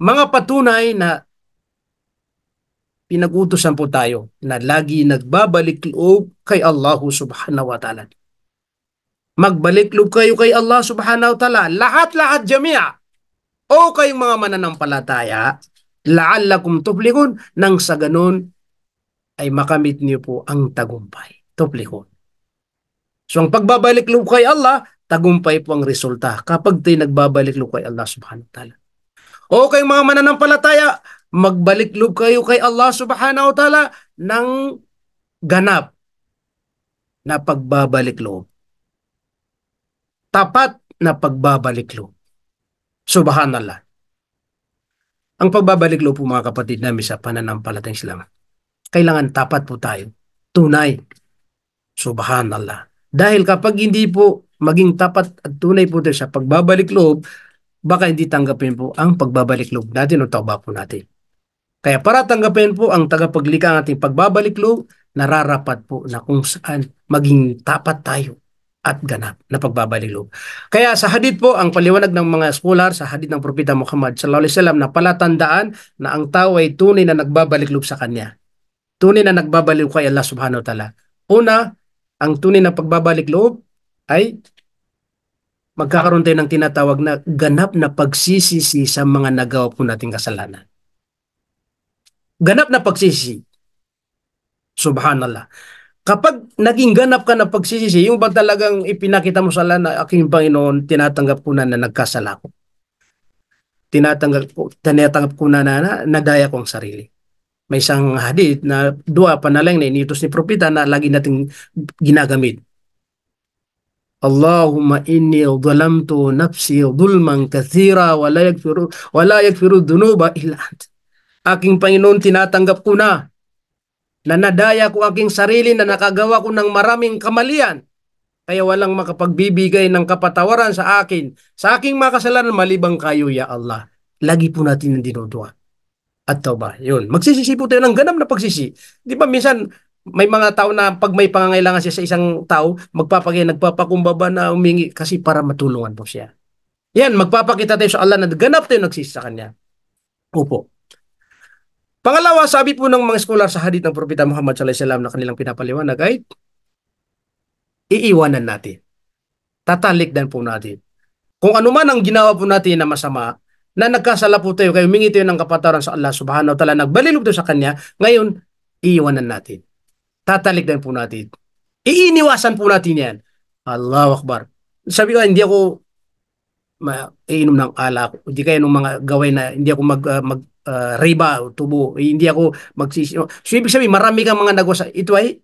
Mga patunay na pinag-utusan po tayo na lagi nagbabalik loob kay Allah subhanahu wa ta'ala. Magbalik loob kayo kay Allah subhanahu wa ta'ala. Lahat-lahat jami'a. O kayong mga mananampalataya, la'allakum tuflihun, nang sa ganun ay makamit niyo po ang tagumpay. Tuflihun. So ang pagbabalik loob kay Allah, tagumpay po ang resulta kapag tayo nagbabalik loob kay Allah subhanahu wa ta'ala. O kayong mga mananampalataya, magbalik loob kayo kay Allah subhanahu wa ta'ala ng ganap na pagbabalik loob. Tapat na pagbabalik loob. Subhanallah. Ang pagbabalik loob po mga kapatid namin sa pananampalatayang Islam, kailangan tapat po tayo. Tunay. Subhanallah. Dahil kapag hindi po maging tapat at tunay po tayo sa pagbabalik loob, baka hindi tanggapin po ang pagbabalik loob natin o tauba po natin. Kaya para tanggapin po ang tagapaglikha ng ating pagbabalik loob, nararapat po na kung saan maging tapat tayo at ganap na pagbabalik loob. Kaya sa hadith po, ang paliwanag ng mga scholar sa hadith ng Propeta Muhammad sallallahu alaihi wasallam na palatandaan na ang tao ay tunay na nagbabalik loob sa Kanya. Tunay na nagbabalik kay Allah subhanahu wa ta'ala. Una, ang tunay na pagbabalik loob ay magkakaroon tayo ng tinatawag na ganap na pagsisisi sa mga nagawa po nating kasalanan. Ganap na pagsisisi. Subhanallah. Kapag naging ganap ka na pagsisisi, yung ba talagang ipinakita mo sa Allah na aking Panginoon, tinatanggap ko na nagkasala ko. Tinatanggap ko na nadaya ko ang sarili. May isang hadith na dua panalangin na iniutos ni Propeta na lagi nating ginagamit. Allahumma inni dhalamtu nafsi dhulman kathira wa la yaghfiru dhunuba illa ant. Aking Panginoon, tinatanggap ko na nadaya ko aking sarili na nakagawa ko ng maraming kamalian. Kaya walang makapagbibigay ng kapatawaran sa akin. Sa aking mga kasalanan malibang kayo, ya Allah. Lagi po natin ang dinudua. At tauba, yun. Magsisisi po tayo ng ganap na pagsisi. Di ba minsan, may mga tao na pag may pangangailangan siya sa isang tao, nagpapakumbaba na umingi kasi para matulungan po siya. Yan, magpapakita tayo sa Allah na ganap tayo nagsisi sa Kanya. Opo. Pangalawa, sabi po ng mga scholar sa hadith ng Propeta Muhammad sallallahu alaihi wasallam na kanilang pinapaliwanag ay iiwanan natin. Tatalikdan po natin. Kung ano man ang ginawa po natin na masama, na nagkasala po tayo, kayo humingi tayo ng kapatawaran sa Allah subhanahu wa ta'ala, nagbalilog tayo sa Kanya, ngayon, iiwanan natin. Tatalikdan po natin. Iiniwasan po natin yan. Allahu Akbar. Sabi ko, hindi ako iinom ng alak, hindi kayo ng mga gawin na, hindi ako riba o tubo, hindi ako magsisi. So, ibig sabihin, marami kang mga nagawa sa ito ay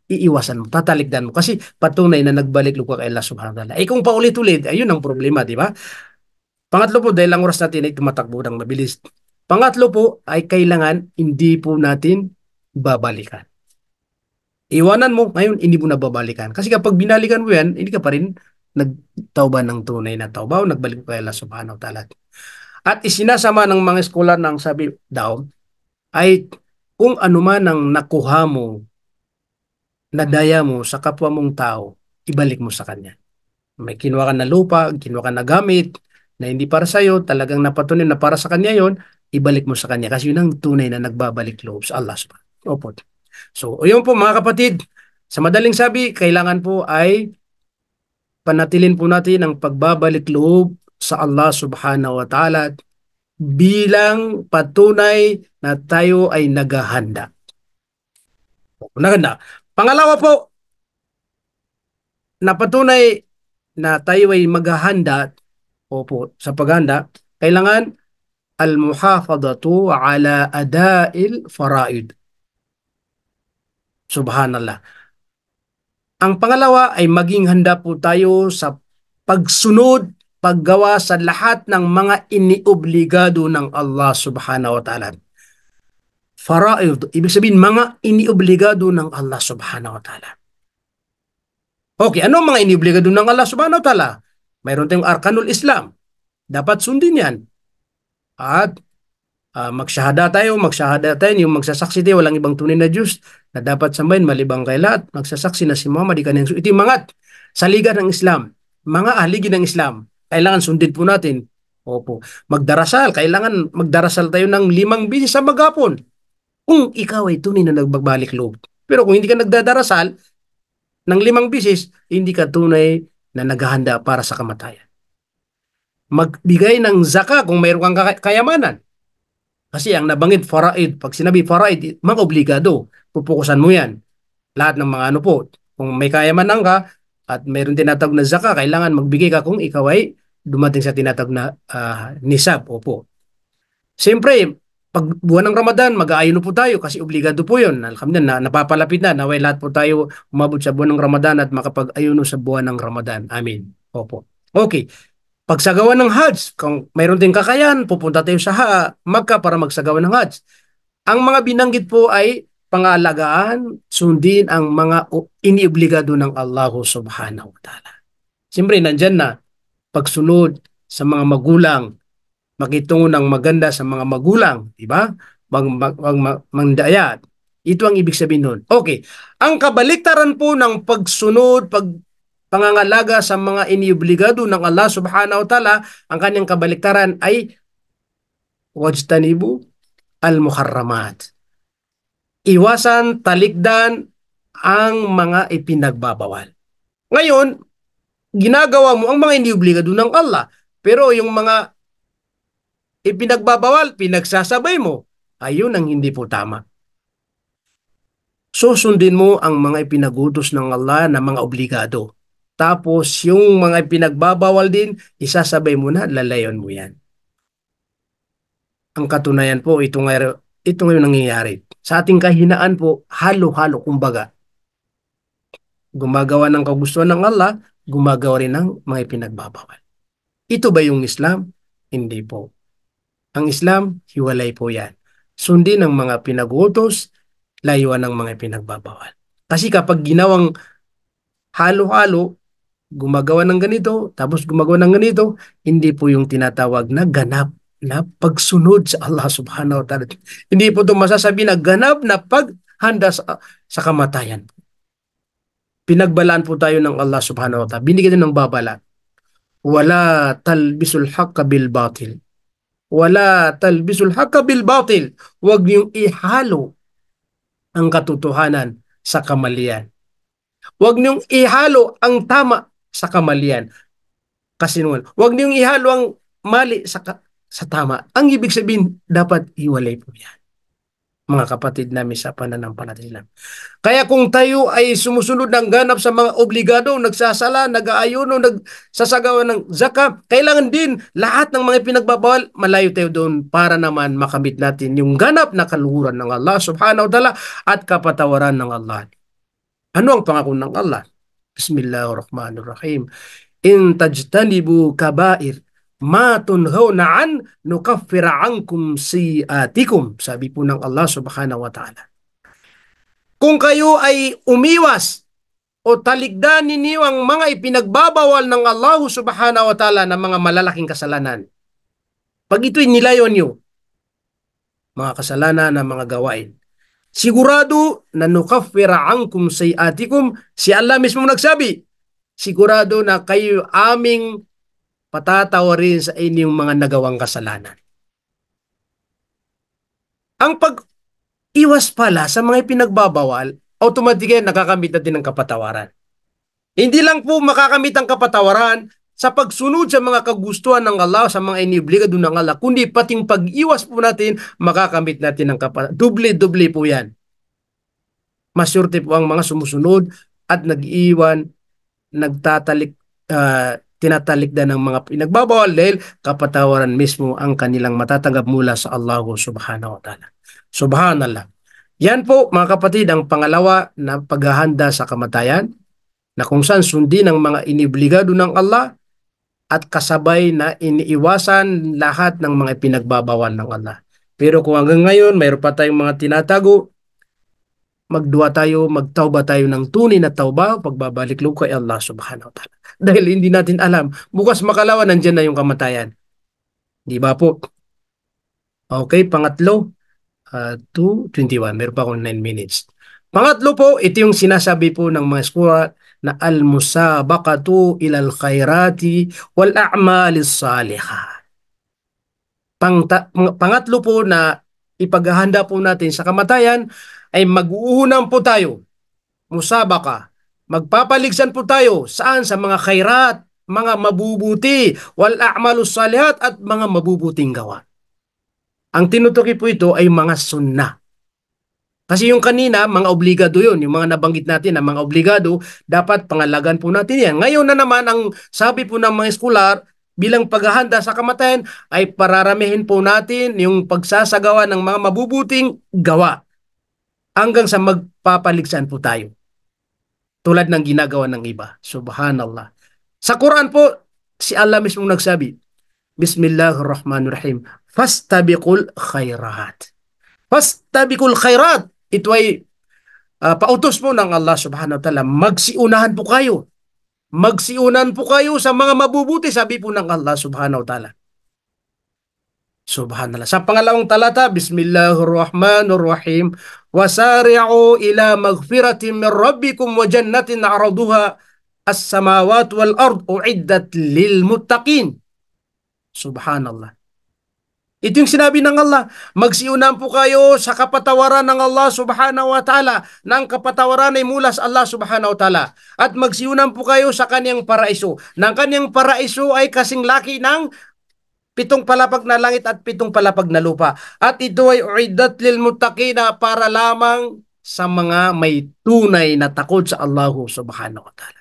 iiwasan mo, tatalikdan mo. Kasi patunay na nagbalik lupa kay Allah subhanahu wa ta'ala. Kung paulit-ulit, ayun ang problema, di ba? Pangatlo po, dahil ang oras natin ay tumatakbo ng mabilis. Pangatlo po, ay kailangan hindi po natin babalikan. Iwanan mo, ngayon hindi mo na babalikan. Kasi kapag binalikan mo yan, hindi ka pa rin nagtauba ng tunay na tauba o nagbalik kay Allah subhanahu wa ta'ala. At isinasama ng mga scholar ng sabi daw, ay kung ano man ang nakuha mo, nadaya mo sa kapwa mong tao, ibalik mo sa kanya. May kinuha ka na lupa, kinuha ka na gamit, na hindi para sa iyo, talagang napatunay na para sa kanya yon, ibalik mo sa kanya. Kasi yun ang tunay na nagbabalik loob sa Allah subhanahu wa ta'ala. So, yun po mga kapatid, sa madaling sabi, kailangan po ay panatilin po natin ang pagbabalik loob sa Allah subhanahu wa ta'ala bilang patunay na tayo ay naghahanda. Naganda. Pangalawa po, na patunay na tayo ay maghahanda, opo, sa paghanda, kailangan al-muhafadatu ala ada'il faraid. Subhanallah. Ang pangalawa ay maging handa po tayo sa pagsunod, paggawa sa lahat ng mga iniobligado ng Allah subhanahu wa ta'ala. Faraid, ibig sabihin mga iniobligado ng Allah subhanahu wa ta'ala. Okay, ano mga iniobligado ng Allah subhanahu wa ta'ala? Mayroon tayong arkanul Islam. Dapat sundin yan. At Magsyahada tayo, yung magsasaksi tayo, walang ibang tunay na Diyos na dapat sambahin malibang kay lahat. Magsasaksi na si Muhammad, ito yung mga saligan ng Islam, mga ahligin ng Islam. Kailangan sundin po natin. Opo. Magdarasal, kailangan magdarasal tayo ng 5 beses sa maghapon. Kung ikaw ay tunay na nagbabalik loob. Pero kung hindi ka nagdadarasal ng 5 beses, hindi ka tunay na naghahanda para sa kamatayan. Magbigay ng zaka kung mayroon kang kayamanan. Kasi ang nabanggit, faraid, pag sinabi faraid, mga obligado, pupukusan mo yan. Lahat ng mga ano po, kung may kayamanan ka at mayroon tinatawag na zaka, kailangan magbigay ka kung ikaw ay dumating sa tinatawag na nisab. Opo. Siyempre, pag buwan ng Ramadan, mag-aayuno po tayo kasi obligado po yun. Alhamdulillah, napapalapit na. Naway lahat po tayo umabot sa buwan ng Ramadan at makapag-ayuno sa buwan ng Ramadan. Amin. Opo. Okay. Pagsagawa ng Hajj, kung mayroon din kakayahan, pupunta tayo sa Makkah para magsagawa ng Hajj. Ang mga binanggit po ay pangalagaan, sundin ang mga iniobligado ng Allah subhanahu wa ta'ala. Siyempre, nandyan na pagsunod sa mga magulang, makitungo ng maganda sa mga magulang, di ba? Mangdaya. Ito ang ibig sabihin nun. Okay. Ang kabaliktaran po ng pagsunod, pangangalaga sa mga iniobligado ng Allah subhanahu wa ta'ala, ang kanyang kabaliktaran ay wajtanibu al-muharramat. Iwasan, talikdan ang mga ipinagbabawal. Ngayon, ginagawa mo ang mga iniobligado ng Allah, pero yung mga ipinagbabawal, pinagsasabay mo, ayun ang hindi po tama. Susundin mo ang mga ipinagutos ng Allah na mga obligado. Tapos, yung mga pinagbabawal din, isasabay mo na, lalayon mo yan. Ang katunayan po, ito ngayon nangyayari. Sa ating kahinaan po, halo-halo, kumbaga. Gumagawa ng kagustuhan ng Allah, gumagawa rin ng mga pinagbabawal. Ito ba yung Islam? Hindi po. Ang Islam, hiwalay po yan. Sundin ang mga pinagutos, layuan ng mga pinagbabawal. Kasi kapag ginawang halo-halo, gumagawa ng ganito, tapos gumagawa ng ganito, hindi po yung tinatawag na ganap na pagsunod sa Allah subhanahu wa ta'ala. Hindi po ito masasabi na ganap na paghanda sa kamatayan. Pinagbalaan po tayo ng Allah subhanahu wa ta'ala. Binigyan ng babala. Wala talbisul haqqa bil batil. Wala talbisul haqqa bil batil. Huwag niyong ihalo ang katotohanan sa kamalian. Huwag niyong ihalo ang tama sa kamalian. Kasinuhan. Huwag niyong ihalo ang mali sa tama. Ang ibig sabihin, dapat iwalay po yan. Mga kapatid namin sa pananampalataya. Kaya kung tayo ay sumusunod ng ganap sa mga obligado, nagsasala, nag-aayuno, nagsasagawa ng zakah, kailangan din lahat ng mga pinagbabawal, malayo tayo doon para naman makamit natin yung ganap na kaluhuran ng Allah subhanahu wa ta'ala at kapatawaran ng Allah. Ano ang pangako ng Allah? Bismillahirrahmanirrahim. In tajtanibu kabair ma tunhawna an nukaffira ankum si'atikum. Sabi po ng Allah subhanahu wa ta'ala. Kung kayo ay umiwas o talikdan ninyo ang mga ipinagbabawal ng Allah subhanahu wa ta'ala na mga malalaking kasalanan, pag ito'y nilayon nyo, mga kasalanan na mga gawain, sigurado na nukaffira ankum si'atikum, si Allah mismo nagsabi, sigurado na kayo aming patatawarin sa inyong mga nagawang kasalanan. Ang pag-iwas pala sa mga pinagbabawal, automatically nakakamit natin ng kapatawaran. Hindi lang po makakamit ang kapatawaran sa pagsunod sa mga kagustuhan ng Allah, sa mga iniobligado ng Allah, kundi pating pag-iwas po natin, makakamit natin ng kapatawaran. Doble-doble po yan. Masyurte po ang mga sumusunod at nag-iwan, tinatalikdan ng mga pinagbabawal dahil kapatawaran mismo ang kanilang matatanggap mula sa Allah subhanahu wa ta'ala. Subhanallah. Yan po mga kapatid ang pangalawa na paghahanda sa kamatayan na kung saan sundin ang mga inibligado ng Allah at kasabay na iniiwasan lahat ng mga pinagbabawal ng Allah. Pero kung hanggang ngayon mayroon pa tayong mga tinatago, magdua tayo, magtauba tayo ng tunay na tauba, pagbabalik loob kay Allah subhanahu wa ta'ala. Dahil hindi natin alam, bukas makalawa nandiyan na yung kamatayan. Di ba po? Okay, pangatlo, 2:21. Meron pa akong 9 minutes. Pangatlo po, ito yung sinasabi po ng mga eskwela na al-musabaqatu ilal khairati wal a'malis salihah. Pangatlo po na ipaghahanda po natin sa kamatayan ay mag-uunan po tayo, musabaka. Magpapaligsan po tayo saan? Sa mga khairat, mga mabubuti, wal a'malus salihat at mga mabubuting gawa. Ang tinutukoy po ito ay mga sunnah. Kasi yung kanina, mga obligado yun. Yung mga nabanggit natin na mga obligado, dapat pangalagan po natin yan. Ngayon na naman, ang sabi po ng mga eskular, bilang paghahanda sa kamatayan, ay pararamihin po natin yung pagsasagawa ng mga mabubuting gawa hanggang sa magpapaligsan po tayo. Tulad ng ginagawa ng iba. Subhanallah. Sa Quran po, si Allah mismo nagsabi, Bismillahirrahmanirrahim, Fastabiqul khairat. Fastabiqul khairat. Ito ay pautos po ng Allah subhanahu wa ta'ala, magsiunahan po kayo. Magsiunahan po kayo sa mga mabubuti, sabi po ng Allah subhanahu wa ta'ala. Subhanallah. Sa pangalawang talata, Bismillahirrahmanirrahim, Wasari'u ila magfiratin min rabbikum wa jannatin araduha as-samawat wal ard uiddat lil muttaqin. Subhanallah. Ito yung sinabi ng Allah, magsiunan po kayo sa kapatawaran ng Allah subhanahu wa ta'ala, na ang kapatawaran ay mula sa Allah subhanahu wa ta'ala. At magsiunan po kayo sa kanyang paraiso, na ang kanyang paraiso ay kasing laki ng 7 palapag na langit at 7 palapag na lupa. At ito ay uiddat lil muttaqina, para lamang sa mga may tunay na takot sa Allah subhanahu wa ta'ala.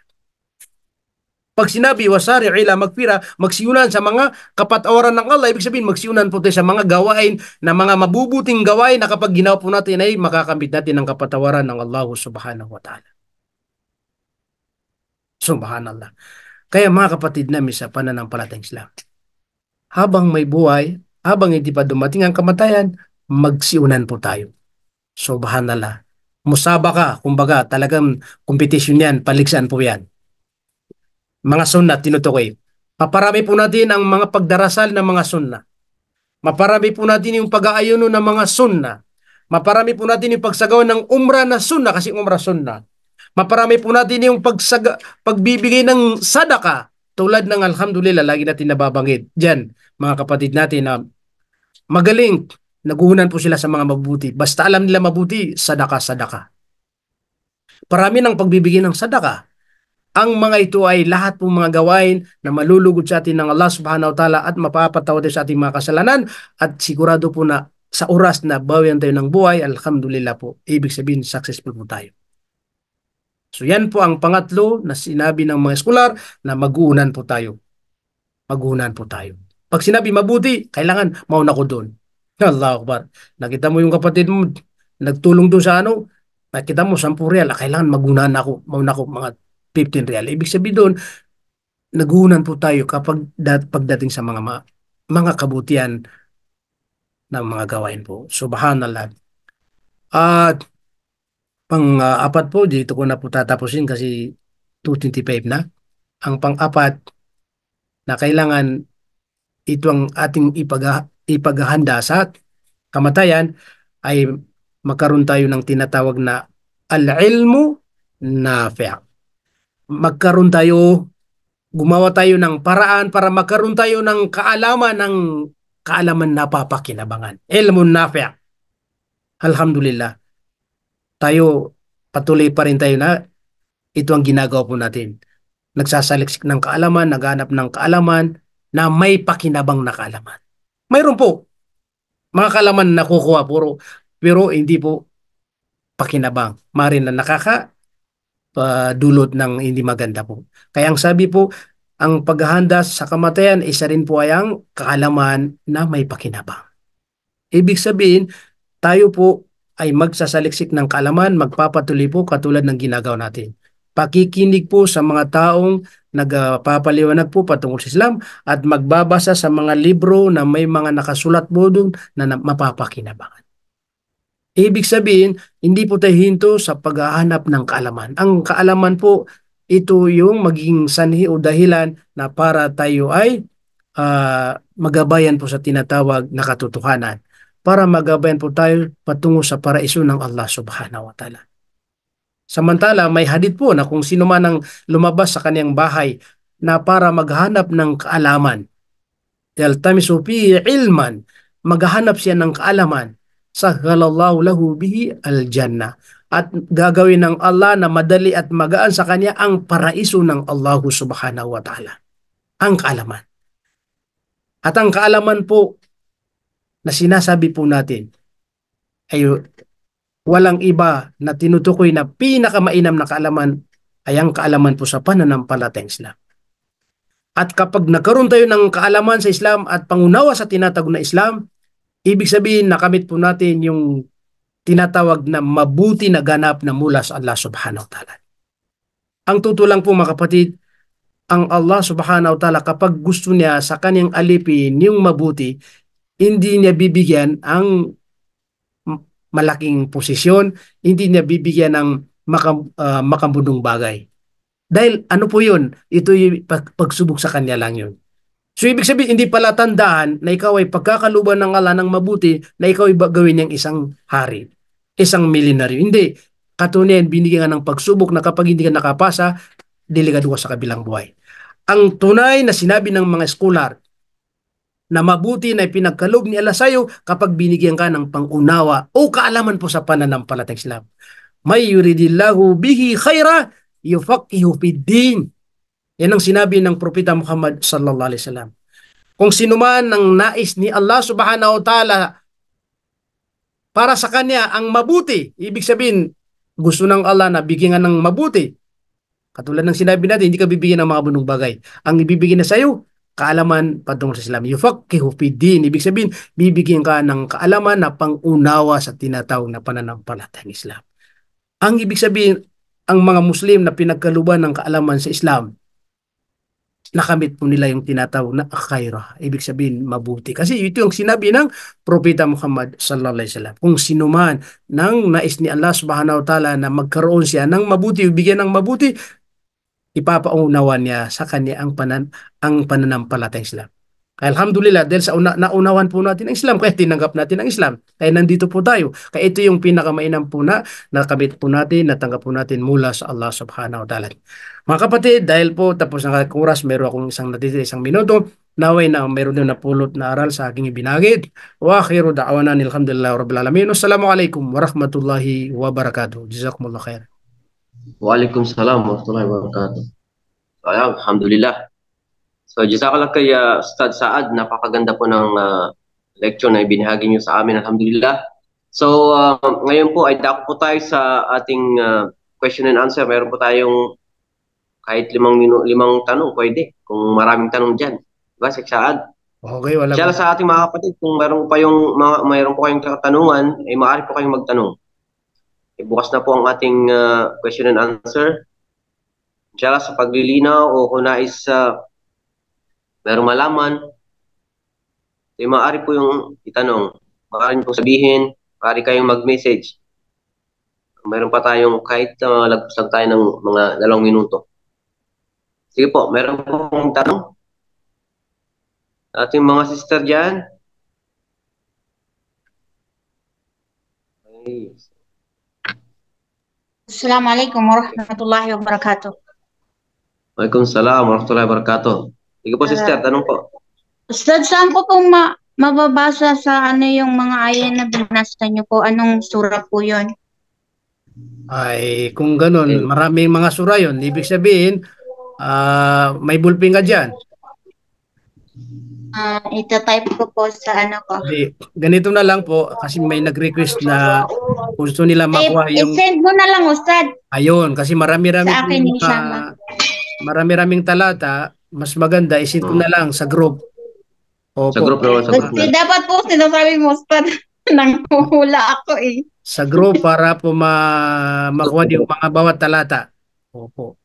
Pag sinabi, wasari ila magfira, magsiunan sa mga kapatawaran ng Allah, ibig sabihin, magsiunan po tayo sa mga gawain, na mga mabubuting gawain na kapag ginawa po natin ay makakamit natin ang kapatawaran ng Allah subhanahu wa ta'ala. Subhanallah. Kaya mga kapatid namin sa pananampalatayang Islam, habang may buhay, habang hindi pa dumating ang kamatayan, magsiunan po tayo. Subhanallah. Musabaka, kumbaga, talagang kompetisyon yan, paligsan po yan. Mga sunnah, tinutukoy. Maparami po natin ang mga pagdarasal ng mga sunnah. Maparami po natin yung pag-aayuno ng mga sunnah. Maparami po natin yung pagsagawa ng umrah na sunnah, kasi umrah sunnah. Maparami po natin yung pagbibigay ng sadaka, tulad ng alhamdulillah, lagi natin nababanggit. Diyan, mga kapatid natin na magaling, naguhunan po sila sa mga mabuti. Basta alam nila mabuti, sadaka. Parami ng pagbibigay ng sadaka. Ang mga ito ay lahat pong mga gawain na malulugod sa atin ng Allah subhanahu wa ta'ala at mapapatawad sa ating mga kasalanan, at sigurado po na sa oras na bawian tayo ng buhay, alhamdulillah po, ibig sabihin successful po tayo. So yan po ang pangatlo na sinabi ng mga eskular, na mag-uunan po tayo. Mag-uunan po tayo. Pag sinabi mabuti, kailangan mauna ko doon. Allahu Akbar. Nakita mo yung kapatid mo, nagtulong doon sa ano, nakita mo 10 real, kailangan mag-unahan ako, mauna ko mga 15 real. Ibig sabihin doon, naguhunan po tayo kapag pagdating sa mga kabutihan ng mga gawain po. Subhanallah. At pang-apat po, dito ko na po tatapusin kasi 2:25 na. Ang pang-apat na kailangan, ito ang ating ipaghahanda sa kamatayan, ay magkaroon tayo ng tinatawag na al-ilmu nafi'. Gumawa tayo ng paraan para magkaroon tayo ng kaalaman na papakinabangan. Ilmun nafi'. Alhamdulillah. Tayo, patuloy pa rin tayo na ito ang ginagawa po natin. Nagsasaliksik ng kaalaman, naghanap ng kaalaman na may pakinabang na kaalaman. Mayroon po mga kaalaman na nakukuha pero hindi po pakinabang. Marin na dulot ng hindi maganda po. Kaya ang sabi po, ang paghahanda sa kamatayan, isa rin po ay ang kaalaman na may pakinabang. Ibig sabihin, tayo po ay magsasaliksik ng kaalaman, magpapatuloy po katulad ng ginagawa natin. Pakikinig po sa mga taong nagpapaliwanag po patungkol sa Islam, at magbabasa sa mga libro na may mga nakasulat po doon na mapapakinabangan. Ibig sabihin, hindi po tayo hinto sa paghahanap ng kaalaman. Ang kaalaman po, ito yung maging sanhi o dahilan na para tayo ay magabayan po sa tinatawag na katotohanan. para magabayan po tayo patungo sa paraiso ng Allah subhanahu wa ta'ala. Samantala, may hadith po na kung sino man ang lumabas sa kaniyang bahay na para maghanap ng kaalaman, yaltamisu fihi ilman, maghahanap siya ng kaalaman, sahhalallahu lahu bihi al-jannah. At gagawin ng Allah na madali at magaan sa kanya ang paraiso ng Allah subhanahu wa ta'ala. Ang kaalaman. At ang kaalaman po na sinasabi po natin ay walang iba na tinutukoy na pinakamainam na kaalaman ay ang kaalaman po sa pananampalatayang Islam. At kapag nagkaroon tayo ng kaalaman sa Islam at pangunawa sa tinatawag na Islam, ibig sabihin nakamit po natin yung tinatawag na mabuti na ganap na mula sa Allah subhanahu wa ta'ala. Ang tutulang po mga kapatid, ang Allah subhanahu wa ta'ala kapag gusto niya sa kanyang alipin yung mabuti, hindi niya bibigyan ang malaking posisyon, hindi niya bibigyan ng makambunong bagay. Dahil ano po yun? Ito yung pagsubok sa kanya lang yun. So ibig sabihin, hindi pala tandaan na ikaw ay pagkakaluban ng Allah ng mabuti na ikaw ay gawin niyang isang hari, isang milyonaryo. Hindi. Katunayan, binigyan ng pagsubok na kapag hindi ka nakapasa, delikado ka sa kabilang buhay. Ang tunay na sinabi ng mga scholar na mabuti na pinagkaloob ni Allah sa'yo kapag binigyan ka ng pangunawa o kaalaman po sa pananampalatayang Islam. May yuridillahu bihi khaira yufaqihu fid din. Yan ang sinabi ng Propeta Muhammad sallallahu alaihi wasallam. Kung sino man ang nais ni Allah subhanahu wa ta'ala para sa kanya ang mabuti, ibig sabihin gusto ng Allah na bigyan ng mabuti. Katulad ng sinabi natin, hindi ka bibigyan ng mga bunong bagay. Ang ibibigyan na sa'yo, kaalaman patungkol sa Islam. Yufaqihu fid din. Ibig sabihin, bibigyan ka ng kaalaman na pangunawa sa tinatawag na pananampalatayang Islam. Ang ibig sabihin, ang mga Muslim na pinagkaluban ng kaalaman sa Islam, nakamit po nila yung tinatawag na khairah. Ibig sabihin, mabuti. Kasi ito yung sinabi ng Propeta Muhammad sallallahu alaihi wasallam. Kung sino man nang nais ni Allah subhanahu wa ta'ala na magkaroon siya ng mabuti, bigyan ng mabuti, ipapaunawa niya sa kanya ang pananampalatayang Islam. Kaya alhamdulillah, dahil sa naunawan po natin ang Islam, kaya tinanggap natin ang Islam. Kaya nandito po tayo. Kaya ito yung pinakamainam po na nakamit po natin, natanggap po natin mula sa Allah subhanahu wa ta'ala. Mga kapatid, dahil po tapos ng oras, meron akong isang minuto, naway na meron din napulot na aral sa aking ibinagid. Wa akhiru da'wana alhamdulillah rabbil alamin. Wassalamualaikum warahmatullahi wabarakatuh. Jazakumullah khair. Waalaikumsalam warahmatullahi wabarakatuh. Alhamdulillah. So, jazakallah kay Ustad Saad. Napakaganda po ng lecture na ibinahagi niyo sa amin. Alhamdulillah. So, ngayon po ay dako po tayo sa ating question and answer. Meron po tayong kahit limang tanong, pwede. Kung maraming tanong dyan. Diba, Sheikh Saad? Okay, wala Inshallah sa ating mga kapatid, kung meron po kayong katanungan, ay maaari po kayong magtanong. Bukas na po ang ating question and answer. Inshallah sa paglilinaw o kung nais merong malaman, ay maaari po yung itanong. Maaari po sabihin, maaari kayong mag-message. Meron pa tayong kahit lagpas lang tayo ng mga 2 minuto. Sige po, meron pong tanong? Ating mga sister dyan. Okay. Assalamualaikum warahmatullahi wabarakatuh. Waalaikumsalam warahmatullahi wabarakatuh. Sige po, sister, tanong po. Ustad, saan ko pong mababasa sa yung mga ayat na binasa niyo po? Anong surah po yun? Ay, kung ganun, maraming mga sura yun. Ibig sabihin, may bulping ka dyan. Ita-type ko po sa ko. Ganito na lang po, kasi may nag-request na gusto nila makuha yung... I-send mo na lang, Ustad. Ayun, kasi marami-raming talata, mas maganda, isin ko na lang sa group. Opo. Sa group na. Dapat po, sinasabi mo, Ustad, nanghuhula ako eh. Sa group para po makuha yung mga bawat talata. Opo.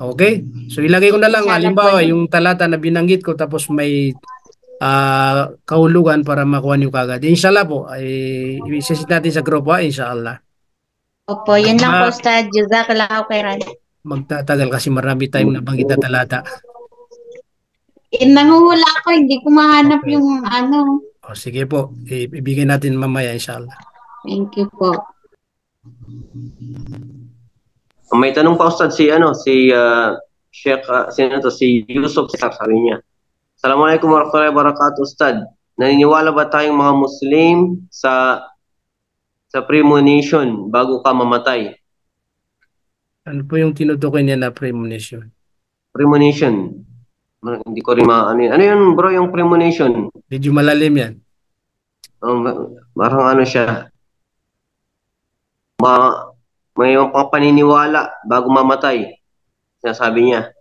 Okay? So ilagay ko na lang, halimbawa, yung talata na binanggit ko, tapos may kahulugan para makuha niyo kagad. Inshallah po, isisit natin sa group, inshallah. Opo, yun lang po, Ustad. Jazakallahu khairan. Magtatagal kasi marami tayong nabanggit na talata. Nanguhula ako, hindi ko mahanap yung O, sige po, ibigay natin mamaya inshallah. Thank you po. May tanong pa Ustad si Sheikh si Yusuf Cesar, sabi niya. Assalamualaikum warahmatullahi wabarakatuh Ustad. Naniniwala ba tayong mga Muslim sa premonition bago ka mamatay? Ano po yung tinutukoy niya na premonition? Premonition. Hindi ko rin ano yun. Ano yun bro yung premonition? Medyo malalim yan. Parang ano siya. May mga paniniwala bago mamatay. Sinasabi niya.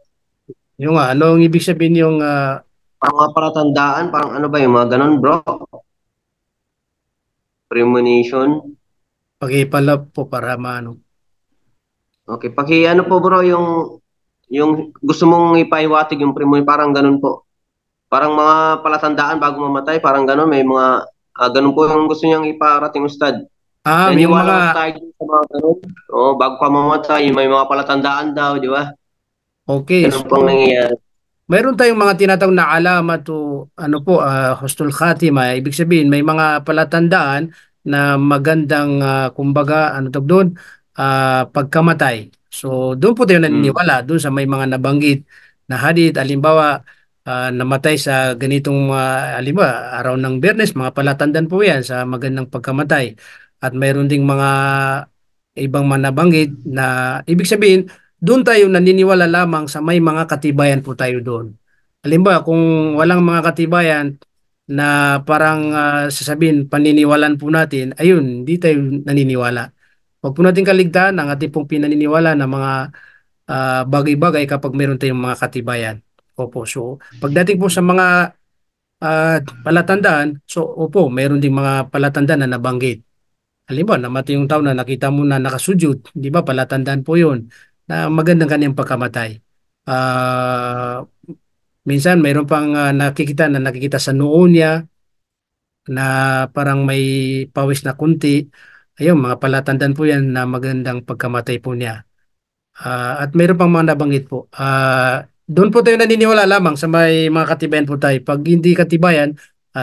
Yung nga, ano ang ibig sabihin yung Parang mga palatandaan, parang ano ba yung mga ganun bro? Premonition. pag-ipalap po para maano? Okay, ano po bro yung gusto mong ipahiwatig yung premonition, parang ganun po. Parang mga palatandaan bago mamatay, parang ganun. May mga ganun po yung gusto niyang iparating Ustad. Yung Naniwala mga, ba tayo sa mga ganun? Oo, bago ka mamatay, may mga palatandaan daw, di ba? okay, Ganun so pong nangyayari. mayroon tayong mga tinatawag na alamat to ano po, husnul khatimah. Ibig sabihin may mga palatandaan na magandang kumbaga ano tawag doon, pagkamatay. So doon po tayo naniniwala doon sa may mga nabanggit na hadith, halimbawa namatay sa ganitong halimbawa araw ng Biyernes, mga palatandaan po 'yan sa magandang pagkamatay. At mayroon ding mga ibang manabanggit na ibig sabihin doon tayo naniniwala lamang sa may mga katibayan po tayo doon. Halimbawa, kung walang mga katibayan na parang sasabihin, paniniwalaan po natin, ayun, hindi tayo naniniwala. Huwag po natin kaligtaan ang ating pong pinaniniwala na mga bagay-bagay kapag meron tayong mga katibayan. Opo, so pagdating po sa mga palatandaan, so opo, meron ding mga palatandaan na nabanggit. Halimbawa, namatay yung tao na nakita mo na nakasujud, di ba? Palatandaan po yun na magandang kanyang pagkamatay. Minsan, mayroon pang nakikita sa noo niya na parang may pawis na kunti. Ayun, mga palatandaan po yan na magandang pagkamatay po niya. At mayroon pang mga nabanggit po. Doon po tayo naniniwala lamang sa may mga katibayan po tayo. Pag hindi katibayan,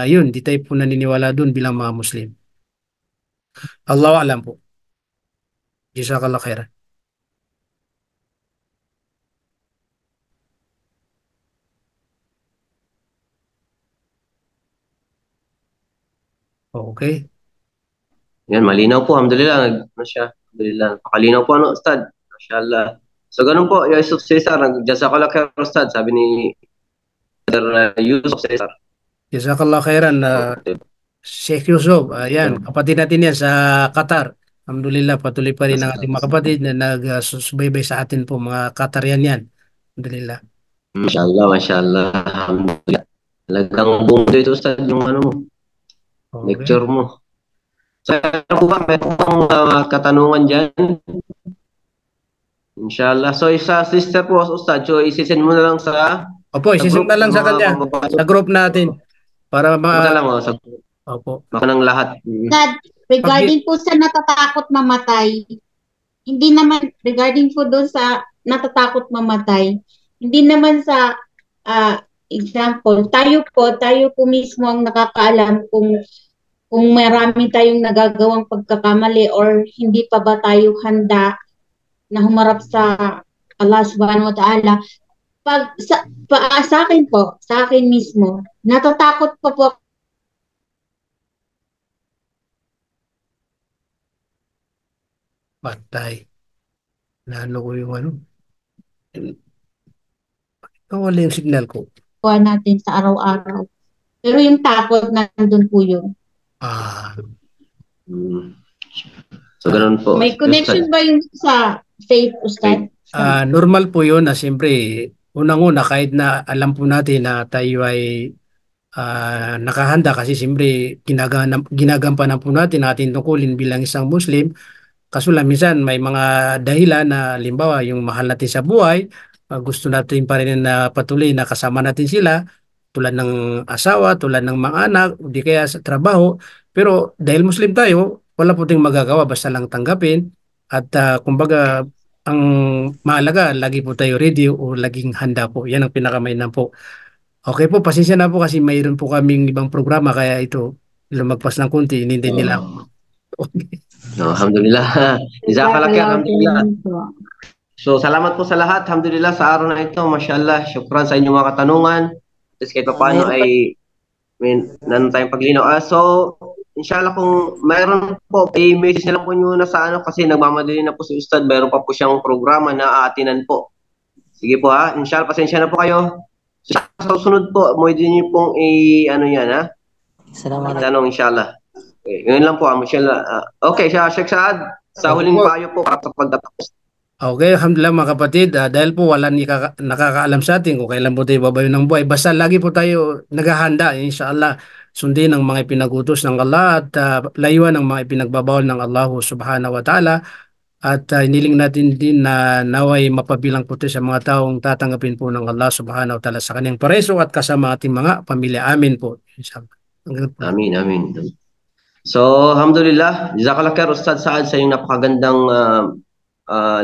yun, di tayo po naniniwala doon bilang mga Muslim. Allahu alam po. Jazakallah khairan. Okay. Yan, malinaw po. Alhamdulillah. Ano siya? Alhamdulillah. Pakalinaw po Ustad. Mashallah. So ganun po, Yusuf Cesar, jazakallah khair Ustad, sabi ni Sir Yusuf Cesar. Jazakallah khairan. Sheikh Yusuf, yan, kapatid natin yan sa Qatar. Alhamdulillah, patuloy pa rin ang ating mga kapatid na nagsusubaybay sa atin po, mga Qatarian yan. Alhamdulillah. Mashallah, mashallah. Alhamdulillah. Talagang buong ito Ustad yung lecture mo. So, may katanungan dyan? Inshallah. So, isa sister po, Ustad, so isisend mo na lang sa... Opo, isisend na lang sa kanya, sa group natin. Para sa Opo. baka ng lahat. Dad, regarding po sa natatakot mamatay, hindi naman, regarding po doon sa natatakot mamatay, hindi naman sa example, tayo po mismo ang nakakaalam kung marami tayong nagagawang pagkakamali or hindi pa ba tayo handa na humarap sa Allah subhanahu wa ta'ala. Sa akin mismo, natatakot pa po patay. Naano ko yung ano. Wala yung signal ko. natin sa araw-araw. Pero yung takot, nandun po yun. So, ganun po. May connection ba yung sa faith, Ustad? Normal po yun na siyempre, unang-una kahit na alam po natin na tayo ay nakahanda kasi siyempre ginagampanan po natin ating tungkulin bilang isang Muslim. Kaso lang minsan may mga dahilan na halimbawa yung mahal natin sa buhay, gusto natin pa rin na patuloy na kasama natin sila tulad ng asawa, tulad ng mga anak, di kaya sa trabaho. Pero dahil Muslim tayo, wala po tayong magagawa basta lang tanggapin at kumbaga ang mahalaga, lagi po tayo ready o laging handa po. Yan ang pinakamainam po. Okay po, pasensya na po kasi mayroon po kaming ibang programa kaya ito lumagpas ng konti, inintindi nila ako. Okay. No, alhamdulillah. Jazakallah khair, alhamdulillah. So, salamat po sa lahat. Alhamdulillah sa araw na ito. Mashallah. Syukran sa inyong mga katanungan. Tapos kahit pa paano ay nanon tayong paglinaw. So, inshallah kung mayroon po, i-message na lang po nyo na sa ano kasi nagmamadali na po si Ustad. Mayroon pa po siyang programa na aatinan po. Sige po ha. Inshallah, pasensya na po kayo. Sa susunod po, mo din niyo pong ano yan ha. Salamat. Tanong inshallah. Okay, ngayon lang po, inshallah. Okay, Sheikh Saad, sa huling payo po para sa pagtatapos. Okay, alhamdulillah mga kapatid, dahil po wala nakakaalam sa atin kung kailan po tayo babayo ng buhay. Basta lagi po tayo naghahanda, inshallah, sundin ang mga ipinagutos ng Allah at layuan ang mga ipinagbabawal ng Allah subhanahu wa ta'ala. At hiniling natin din na naway mapabilang po tayo sa mga taong tatanggapin po ng Allah subhanahu wa ta'ala sa kanyang pareso at kasama ating mga pamilya. Amin po. Inshallah. Amin, amin. So, alhamdulillah, jazakallah khair Ustad Saad sa iyong napakagandang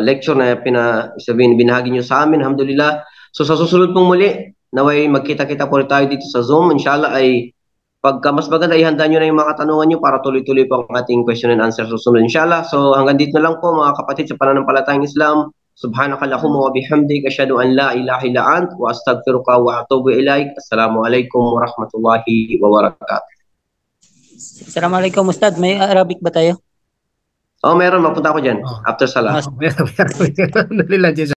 lecture na binahagi niyo sa amin. Alhamdulillah. So, sa susunod pong muli, naway magkita-kita po tayo dito sa Zoom. Inshallah ay pagka mas maganda, ihanda nyo na yung mga katanungan nyo para tuloy-tuloy po ang ating question and answer susunod. Inshallah. So, hanggang dito na lang po mga kapatid sa pananampalatayang Islam. Subhanakallahumma wa bihamdik asyhadu an la ilaha illa ant wa astaghfiruka wa atubu ilaik. Assalamualaikum warahmatullahi wabarakatuh. Assalamualaikum Ustad, may Arabic ba tayo? Oh, meron. Mapunta ako dyan. After salah. Alhamdulillah.